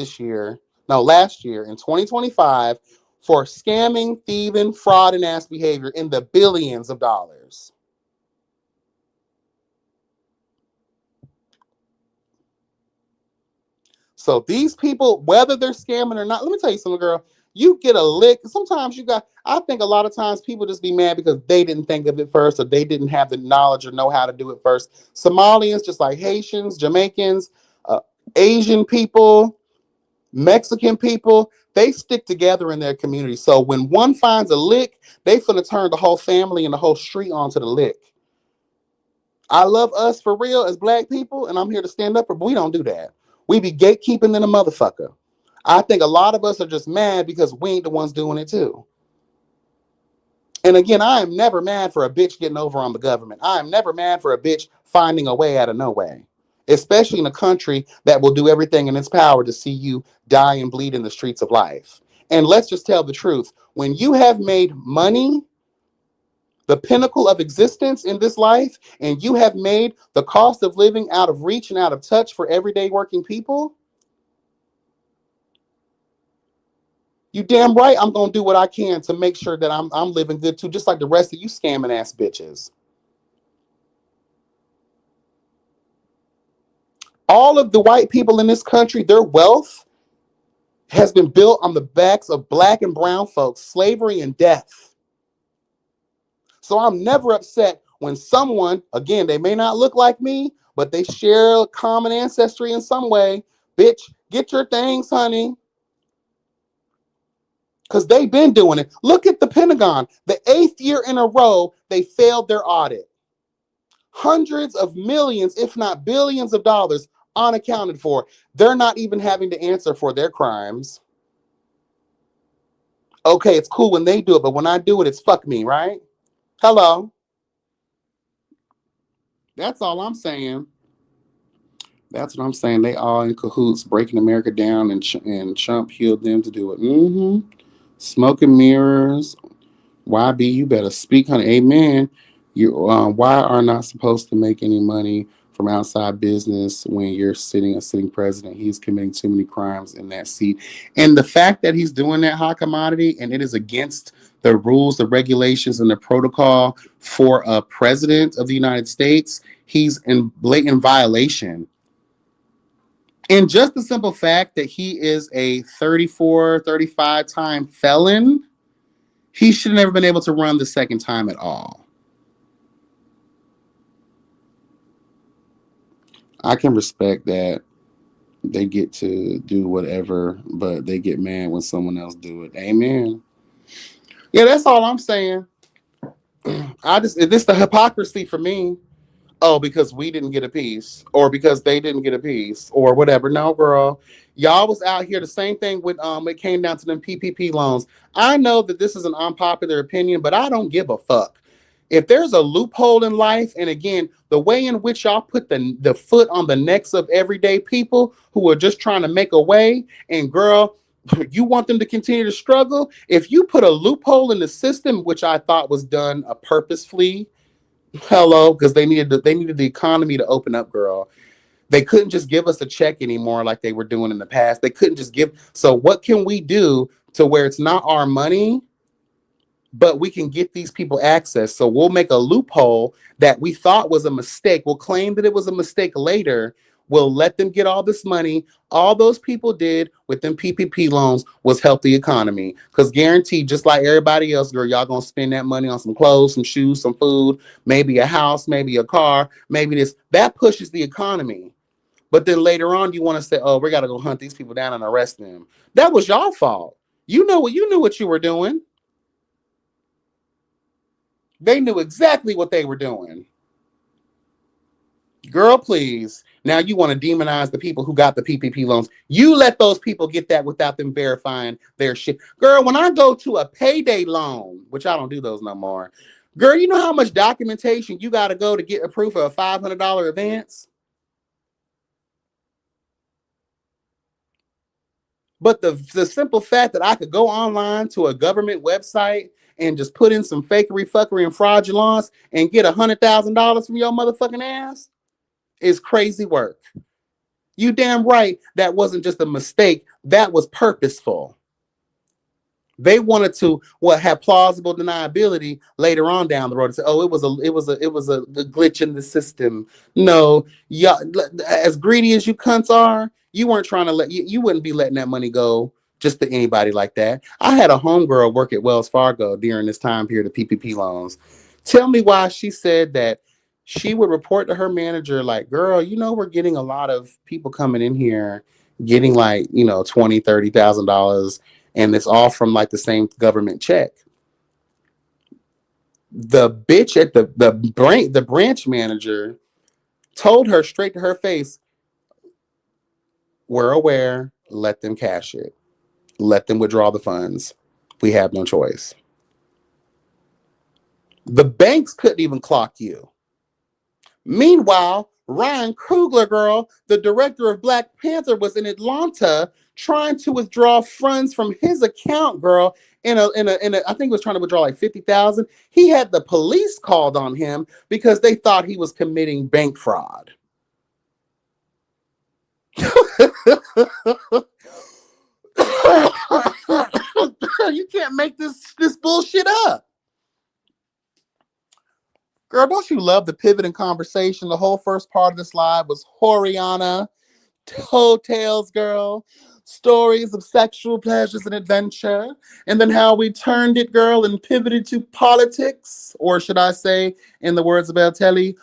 last year in 2025 for scamming, thieving, fraud, and ass behavior in the billions of dollars. So these people, whether they're scamming or not, let me tell you something, girl. You get a lick. Sometimes I think a lot of times people just be mad because they didn't think of it first or they didn't have the knowledge or know how to do it first. Somalians, just like Haitians, Jamaicans, Asian people, Mexican people, they stick together in their community. So when one finds a lick, they finna turn the whole family and the whole street onto the lick. I love us for real as black people, and I'm here to stand up for, but we don't do that. We be gatekeeping than a motherfucker. I think a lot of us are just mad because we ain't the ones doing it too. And again, I am never mad for a bitch getting over on the government. I am never mad for a bitch finding a way out of no way, especially in a country that will do everything in its power to see you die and bleed in the streets of life. And let's just tell the truth. When you have made money the pinnacle of existence in this life, and you have made the cost of living out of reach and out of touch for everyday working people, you damn right I'm gonna do what I can to make sure that I'm living good too, just like the rest of you scamming ass bitches. All of the white people in this country, their wealth has been built on the backs of black and brown folks, slavery and death. So I'm never upset when someone, again, they may not look like me, but they share a common ancestry in some way. Bitch, get your things, honey. Because they've been doing it. Look at the Pentagon. The 8th year in a row, they failed their audit. Hundreds of millions, if not billions of dollars unaccounted for. They're not even having to answer for their crimes. Okay, it's cool when they do it, but when I do it, it's fuck me, right? Hello. That's all I'm saying. That's what I'm saying. They all in cahoots, breaking America down, and Trump healed them to do it. Smoke and mirrors. YB, you better speak, honey. Amen. You why are not supposed to make any money from outside business when you're a sitting president? He's committing too many crimes in that seat. And the fact that he's doing that high commodity and it is against the rules, the regulations, and the protocol for a president of the United States, he's in blatant violation. And just the simple fact that he is a 34, 35 time felon, he should have never been able to run the second time at all. I can respect that they get to do whatever, but they get mad when someone else do it. Amen. Yeah, that's all I'm saying. This the hypocrisy for me. Oh, because we didn't get a piece, or because they didn't get a piece, or whatever. No, girl, y'all was out here. The same thing with it came down to them PPP loans. I know that this is an unpopular opinion, but I don't give a fuck. If there's a loophole in life, and again, the way in which y'all put the foot on the necks of everyday people who are just trying to make a way, and girl, you want them to continue to struggle. If you put a loophole in the system, which I thought was done purposefully, hello, because they needed the economy to open up, girl. They couldn't just give us a check anymore like they were doing in the past. They couldn't just give. So what can we do to where it's not our money, but we can get these people access? So we'll make a loophole that we thought was a mistake. We'll claim that it was a mistake later. We'll let them get all this money. All those people did with them PPP loans was help the economy. Because guaranteed, just like everybody else, girl, y'all going to spend that money on some clothes, some shoes, some food, maybe a house, maybe a car, maybe this. That pushes the economy. But then later on, you want to say, oh, we got to go hunt these people down and arrest them. That was your fault. You knew what you were doing. They knew exactly what they were doing. Girl, please. Now you want to demonize the people who got the PPP loans. You let those people get that without them verifying their shit. Girl, when I go to a payday loan, which I don't do those no more, girl, you know how much documentation you got to go to get a proof of a $500 advance? But the simple fact that I could go online to a government website and just put in some fakery, fuckery, and fraudulence and get $100,000 from your motherfucking ass is crazy work. You damn right that wasn't just a mistake. That was purposeful. They wanted to have plausible deniability later on down the road and say, "Oh, it was a glitch in the system." No, yeah, as greedy as you cunts are, you weren't trying to you wouldn't be letting that money go just to anybody like that. I had a homegirl work at Wells Fargo during this time period of PPP loans. Tell me why she said that she would report to her manager like, "Girl, we're getting a lot of people coming in here getting like, $20,000, $30,000. And it's all from like the same government check." The bitch at the branch manager told her straight to her face, "We're aware, let them cash it." Let them withdraw the funds. We have no choice. The banks couldn't even clock you. Meanwhile, Ryan Coogler, girl, the director of Black Panther, was in Atlanta trying to withdraw funds from his account, girl. I think he was trying to withdraw like 50,000. He had the police called on him because they thought he was committing bank fraud. You can't make this bullshit up. Girl, don't you love the pivot in conversation? The whole first part of this live was Horiana, hotels, girl, stories of sexual pleasures and adventure, and then how we turned it, girl, and pivoted to politics, or should I say, in the words of El Telly,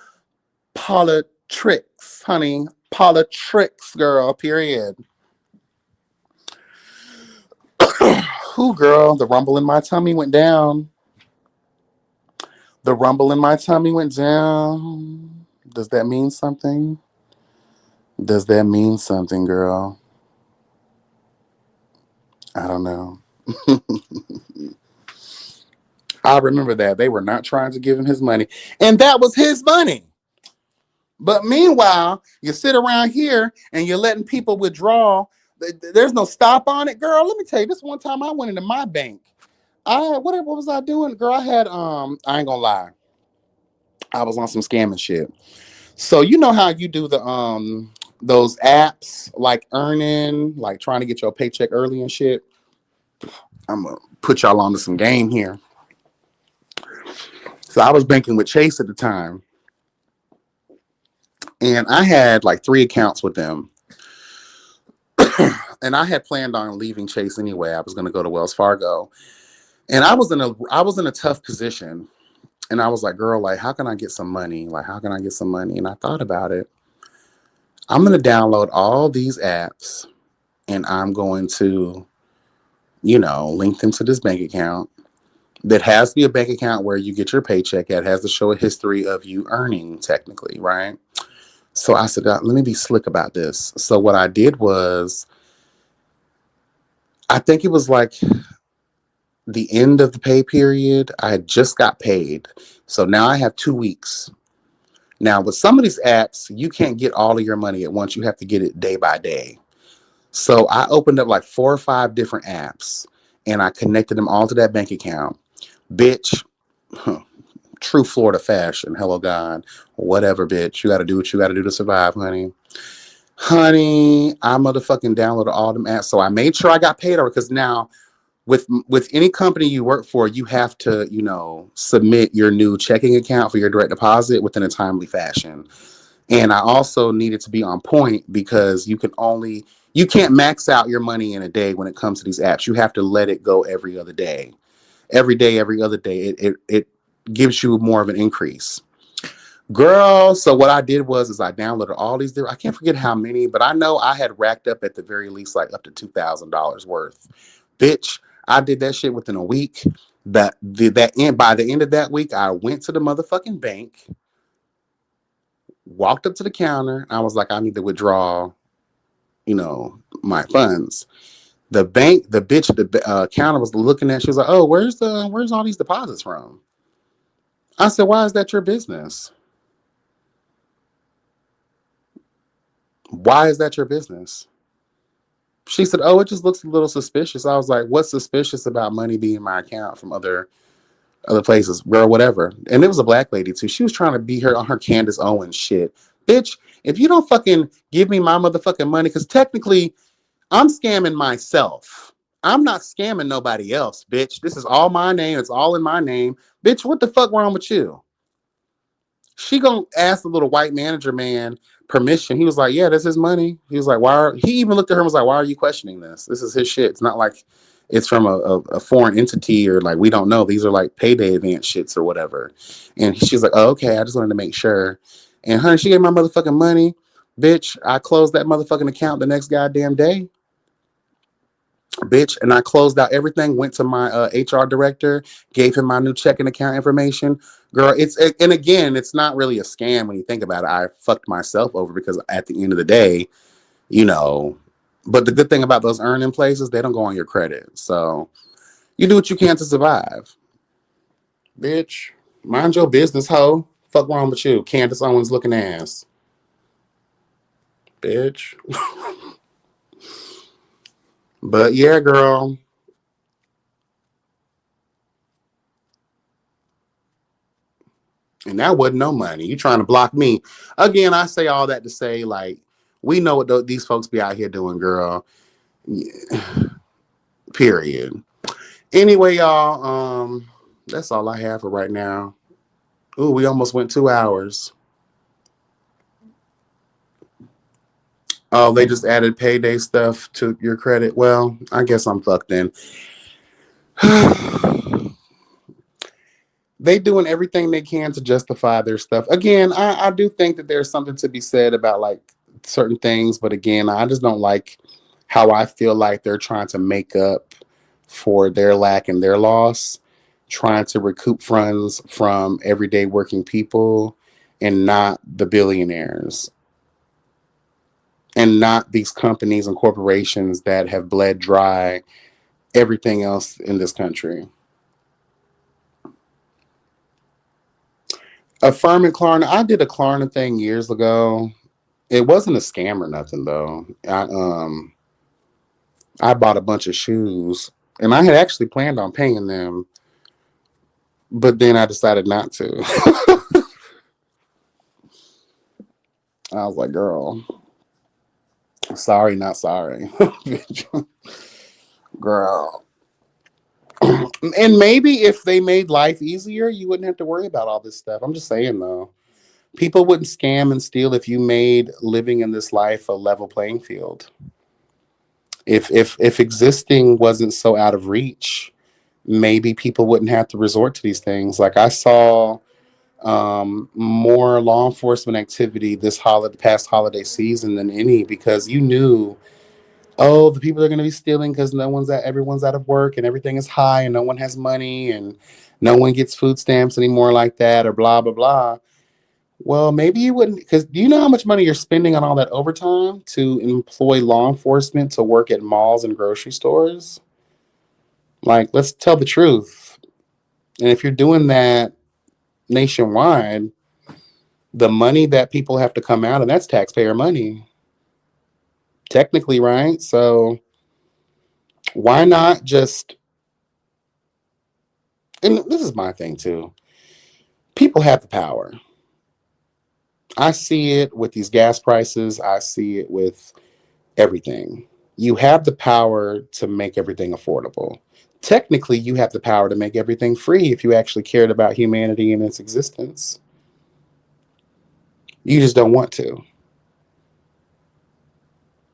politricks, honey, politricks, girl, period. Who, girl, the rumble in my tummy went down. The rumble in my tummy went down. Does that mean something? Does that mean something, girl? I don't know. I remember that. They were not trying to give him his money. And that was his money. But meanwhile, you sit around here and you're letting people withdraw. There's no stop on it, girl. Let me tell you, this one time I went into my bank. What was I doing? Girl, I had I ain't gonna lie. I was on some scamming shit. So you know how you do the those apps like earning, like trying to get your paycheck early and shit. I'm gonna put y'all onto some game here. So I was banking with Chase at the time. And I had like 3 accounts with them. And I had planned on leaving Chase anyway. I was gonna go to Wells Fargo. And I was in a tough position. And I was like, girl, like, how can I get some money? Like, how can I get some money? And I thought about it. I'm going to download all these apps and I'm going to, link them to this bank account that has to be a bank account where you get your paycheck at, has to show a history of you earning technically, right? So I said, let me be slick about this. So what I did was, I think it was like the end of the pay period. I had just got paid. So now I have 2 weeks. Now, with some of these apps, you can't get all of your money at once. You have to get it day by day. So I opened up like 4 or 5 different apps and I connected them all to that bank account. Bitch, true Florida fashion. Hello, God. Whatever, bitch. You got to do what you got to do to survive, honey. Honey, I motherfucking downloaded all them apps. So I made sure I got paid over because now with any company you work for, you have to, submit your new checking account for your direct deposit within a timely fashion. And I also needed to be on point because you can't max out your money in a day when it comes to these apps. You have to let it go every other day. Every day, every other day, it gives you more of an increase. Girl, so what I did was I downloaded all these I can't forget how many, but I know I had racked up at the very least like up to $2,000 worth. Bitch, I did that shit within a week. By the end of that week, I went to the motherfucking bank, walked up to the counter. I was like, I need to withdraw, my funds. The counter was looking at. She was like, oh, where's all these deposits from? I said, why is that your business? Why is that your business? She said, oh, it just looks a little suspicious. I was like, what's suspicious about money being in my account from other places? Girl, whatever. And it was a black lady too. She was trying to be her on her Candace Owens shit. Bitch, if you don't fucking give me my motherfucking money, because technically I'm scamming myself. I'm not scamming nobody else, bitch. This is all my name. It's all in my name. Bitch, what the fuck wrong with you? She gonna ask the little white manager man permission. He was like, yeah, that's his money. He was like, he even looked at her and was like, why are you questioning this? This is his shit. It's not like it's from a foreign entity or like, we don't know. These are like payday advance shits or whatever. And she's like, oh, okay. I just wanted to make sure. And honey, she gave my motherfucking money. Bitch, I closed that motherfucking account the next goddamn day. Bitch, and I closed out everything, went to my HR director, gave him my new checking account information. Girl, and again, it's not really a scam when you think about it. I fucked myself over because at the end of the day, But the good thing about those earning places, they don't go on your credit. So you do what you can to survive. Bitch, mind your business, hoe. Fuck wrong with you, Candace Owens looking ass. Bitch. But yeah, girl. And that wasn't no money. You trying to block me. Again, I say all that to say, like, we know what these folks be out here doing, girl. Period. Anyway, y'all, that's all I have for right now. Ooh, we almost went 2 hours. Oh, they just added payday stuff to your credit. Well, I guess I'm fucked then. They doing everything they can to justify their stuff. Again, I do think that there's something to be said about like certain things, but again, I just don't like how I feel like they're trying to make up for their lack and their loss, trying to recoup funds from everyday working people and not the billionaires and not these companies and corporations that have bled dry everything else in this country. Affirming Klarna, I did a Klarna thing years ago. It wasn't a scam or nothing though. I bought a bunch of shoes and I had actually planned on paying them, but then I decided not to. I was like, girl, sorry, not sorry. Girl. And maybe if they made life easier, you wouldn't have to worry about all this stuff. I'm just saying though. People wouldn't scam and steal if you made living in this life a level playing field. If existing wasn't so out of reach, maybe people wouldn't have to resort to these things. Like I saw more law enforcement activity this past holiday season than any because you knew, oh, the people are going to be stealing because everyone's out of work and everything is high and no one has money and no one gets food stamps anymore like that or blah blah blah. Well, maybe you wouldn't, because do you know how much money you're spending on all that overtime to employ law enforcement to work at malls and grocery stores? Like, let's tell the truth. And if you're doing that nationwide, the money that people have to come out, and that's taxpayer money, technically, right? So why not just, and this is my thing too, people have the power. I see it with these gas prices, I see it with everything. You have the power to make everything affordable. Technically, you have the power to make everything free if you actually cared about humanity and its existence. You just don't want to.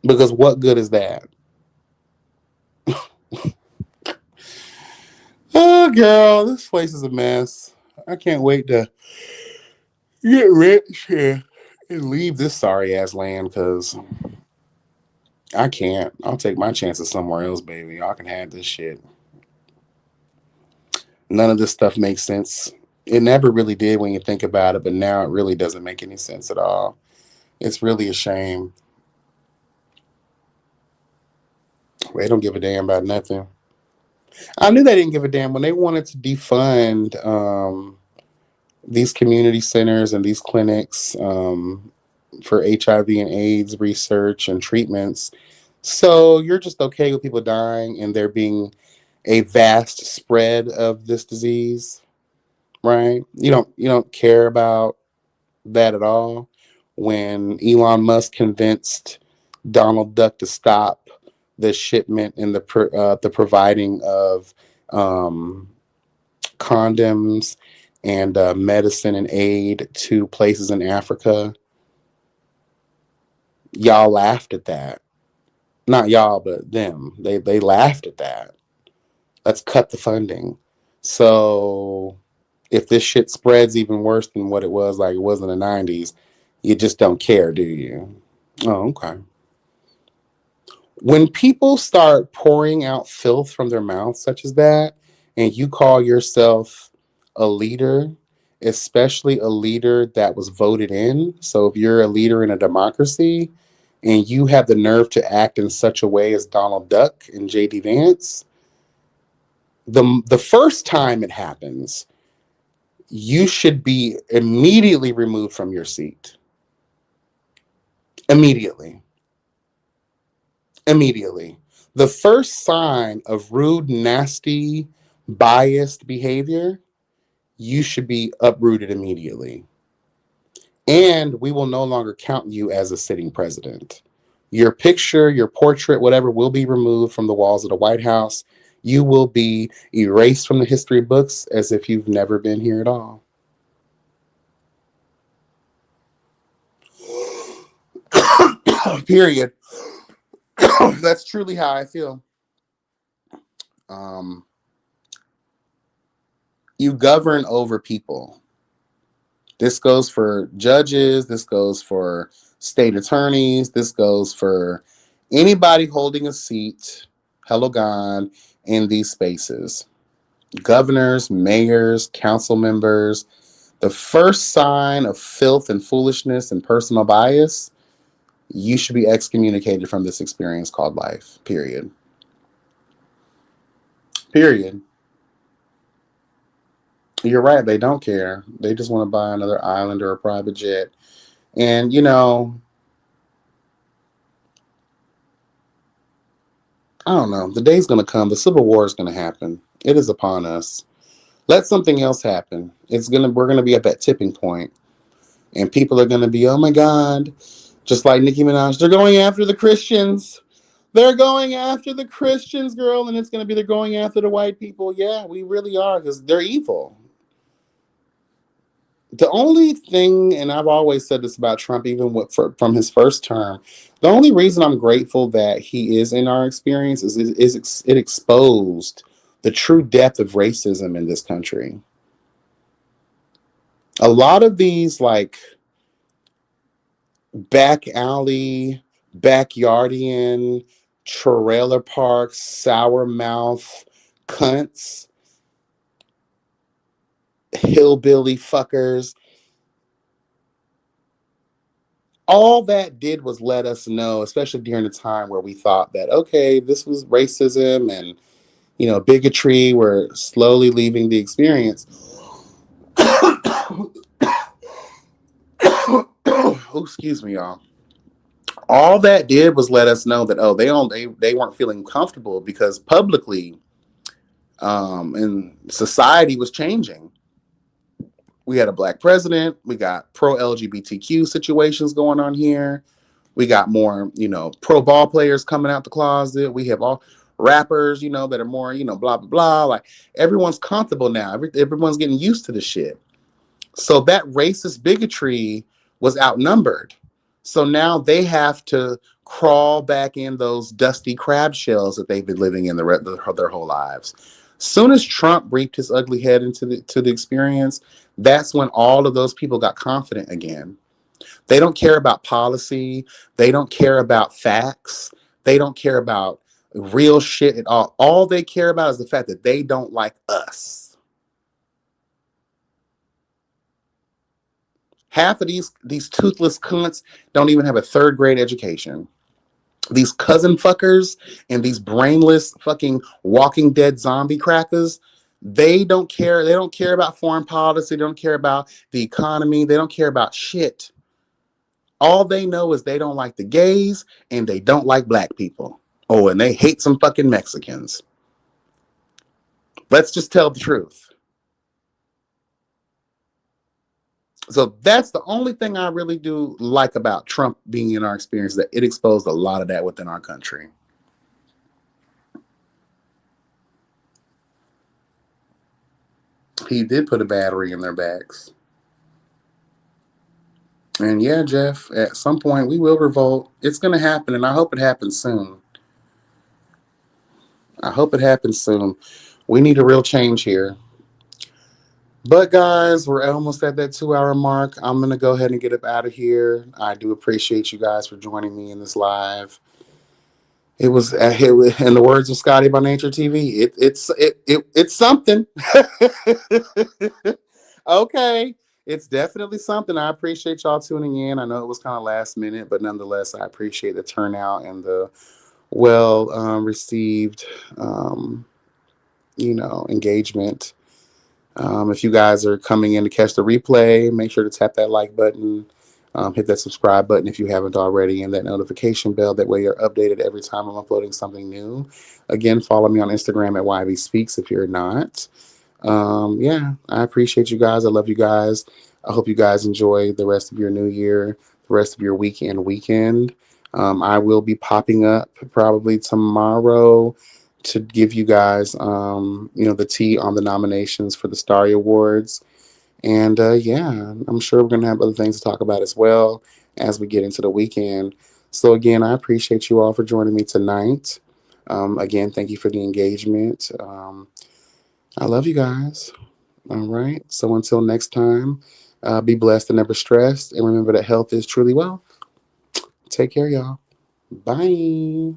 Because what good is that? Oh, girl, this place is a mess. I can't wait to get rich here and leave this sorry ass land because I can't. I'll take my chances somewhere else, baby. Y'all can have this shit. None of this stuff makes sense. It never really did when you think about it, but now it really doesn't make any sense at all. It's really a shame. They don't give a damn about nothing. I knew they didn't give a damn when they wanted to defund these community centers and these clinics for HIV and AIDS research and treatments. So you're just okay with people dying and there being a vast spread of this disease, right? You don't care about that at all. When Elon Musk convinced Donald Duck to stop the shipment and the providing of um, condoms and medicine and aid to places in Africa, y'all laughed at that. Not y'all, but them. They laughed at that. Let's cut the funding. So if this shit spreads even worse than what it was like it was in the 90s, you just don't care, do you? Oh, okay. When people start pouring out filth from their mouths such as that, and you call yourself a leader, especially a leader that was voted in, so if you're a leader in a democracy, and you have the nerve to act in such a way as Donald Duck and JD Vance, the first time it happens, you should be immediately removed from your seat. Immediately. Immediately. The first sign of rude, nasty, biased behavior, you should be uprooted immediately. And we will no longer count you as a sitting president. Your picture, your portrait, whatever, will be removed from the walls of the White House. You will be erased from the history books as if you've never been here at all. Period. That's truly how I feel. Um, you govern over people. This goes for judges. This goes for state attorneys. This goes for anybody holding a seat, hello God, in these spaces. Governors, mayors, council members. The first sign of filth and foolishness and personal bias, you should be excommunicated from this experience called life. Period. Period. You're right. They don't care. They just want to buy another island or a private jet. And, you know, I don't know. The day's going to come. The Civil War is going to happen. It is upon us. Let something else happen. We're going to be at that tipping point. And people are going to be, oh my God, just like Nicki Minaj, they're going after the Christians. They're going after the Christians, girl. And it's going to be, they're going after the white people. Yeah, we really are, because they're evil. The only thing, and I've always said this about Trump, even from his first term, the only reason I'm grateful that he is in our experience is it exposed the true depth of racism in this country. A lot of these, like, back alley, backyardian, trailer park, sour mouth cunts, hillbilly fuckers, all that did was let us know, especially during the time where we thought that, okay, this was racism and, you know, bigotry, were slowly leaving the experience. Oh, excuse me, y'all. All that did was let us know that, oh, they weren't feeling comfortable because publicly, and society was changing. We had a black president. We got pro LGBTQ situations going on here. We got more, you know, pro ball players coming out the closet. We have all rappers, you know, that are more, you know, blah, blah, blah. Like, everyone's comfortable now. Everyone's getting used to the shit. So that racist bigotry was outnumbered. So now they have to crawl back in those dusty crab shells that they've been living in their whole lives. Soon as Trump reaped his ugly head into the experience, that's when all of those people got confident again. They don't care about policy. They don't care about facts. They don't care about real shit at all. All they care about is the fact that they don't like us. Half of these toothless cunts don't even have a third grade education. These cousin fuckers and these brainless fucking Walking Dead zombie crackers, they don't care. They don't care about foreign policy. They don't care about the economy. They don't care about shit. All they know is they don't like the gays and they don't like black people. Oh, and they hate some fucking Mexicans. Let's just tell the truth. So that's the only thing I really do like about Trump being in our experience, that it exposed a lot of that within our country. He did put a battery in their backs. And yeah, Jeff, at some point we will revolt. It's going to happen, and I hope it happens soon. I hope it happens soon. We need a real change here. But guys, we're almost at that 2 hour mark. I'm going to go ahead and get up out of here. I do appreciate you guys for joining me in this live. It was, in the words of Scotty by Nature TV, it's something. Okay. it's definitely something. I appreciate y'all tuning in. I know it was kind of last minute, but nonetheless, I appreciate the turnout and the well received, um, engagement. If you guys are coming in to catch the replay, make sure to tap that like button, hit that subscribe button if you haven't already, and that notification bell. That way you're updated every time I'm uploading something new. Again, follow me on Instagram at YB Speaks if you're not. Yeah, I appreciate you guys. I love you guys. I hope you guys enjoy the rest of your new year, the rest of your weekend. I will be popping up probably tomorrow to give you guys, the tea on the nominations for the Starry Awards. And yeah, I'm sure we're going to have other things to talk about as well as we get into the weekend. So, again, I appreciate you all for joining me tonight. Again, thank you for the engagement. I love you guys. All right. So, until next time, be blessed and never stressed. And remember that health is truly wealth. Take care, y'all. Bye.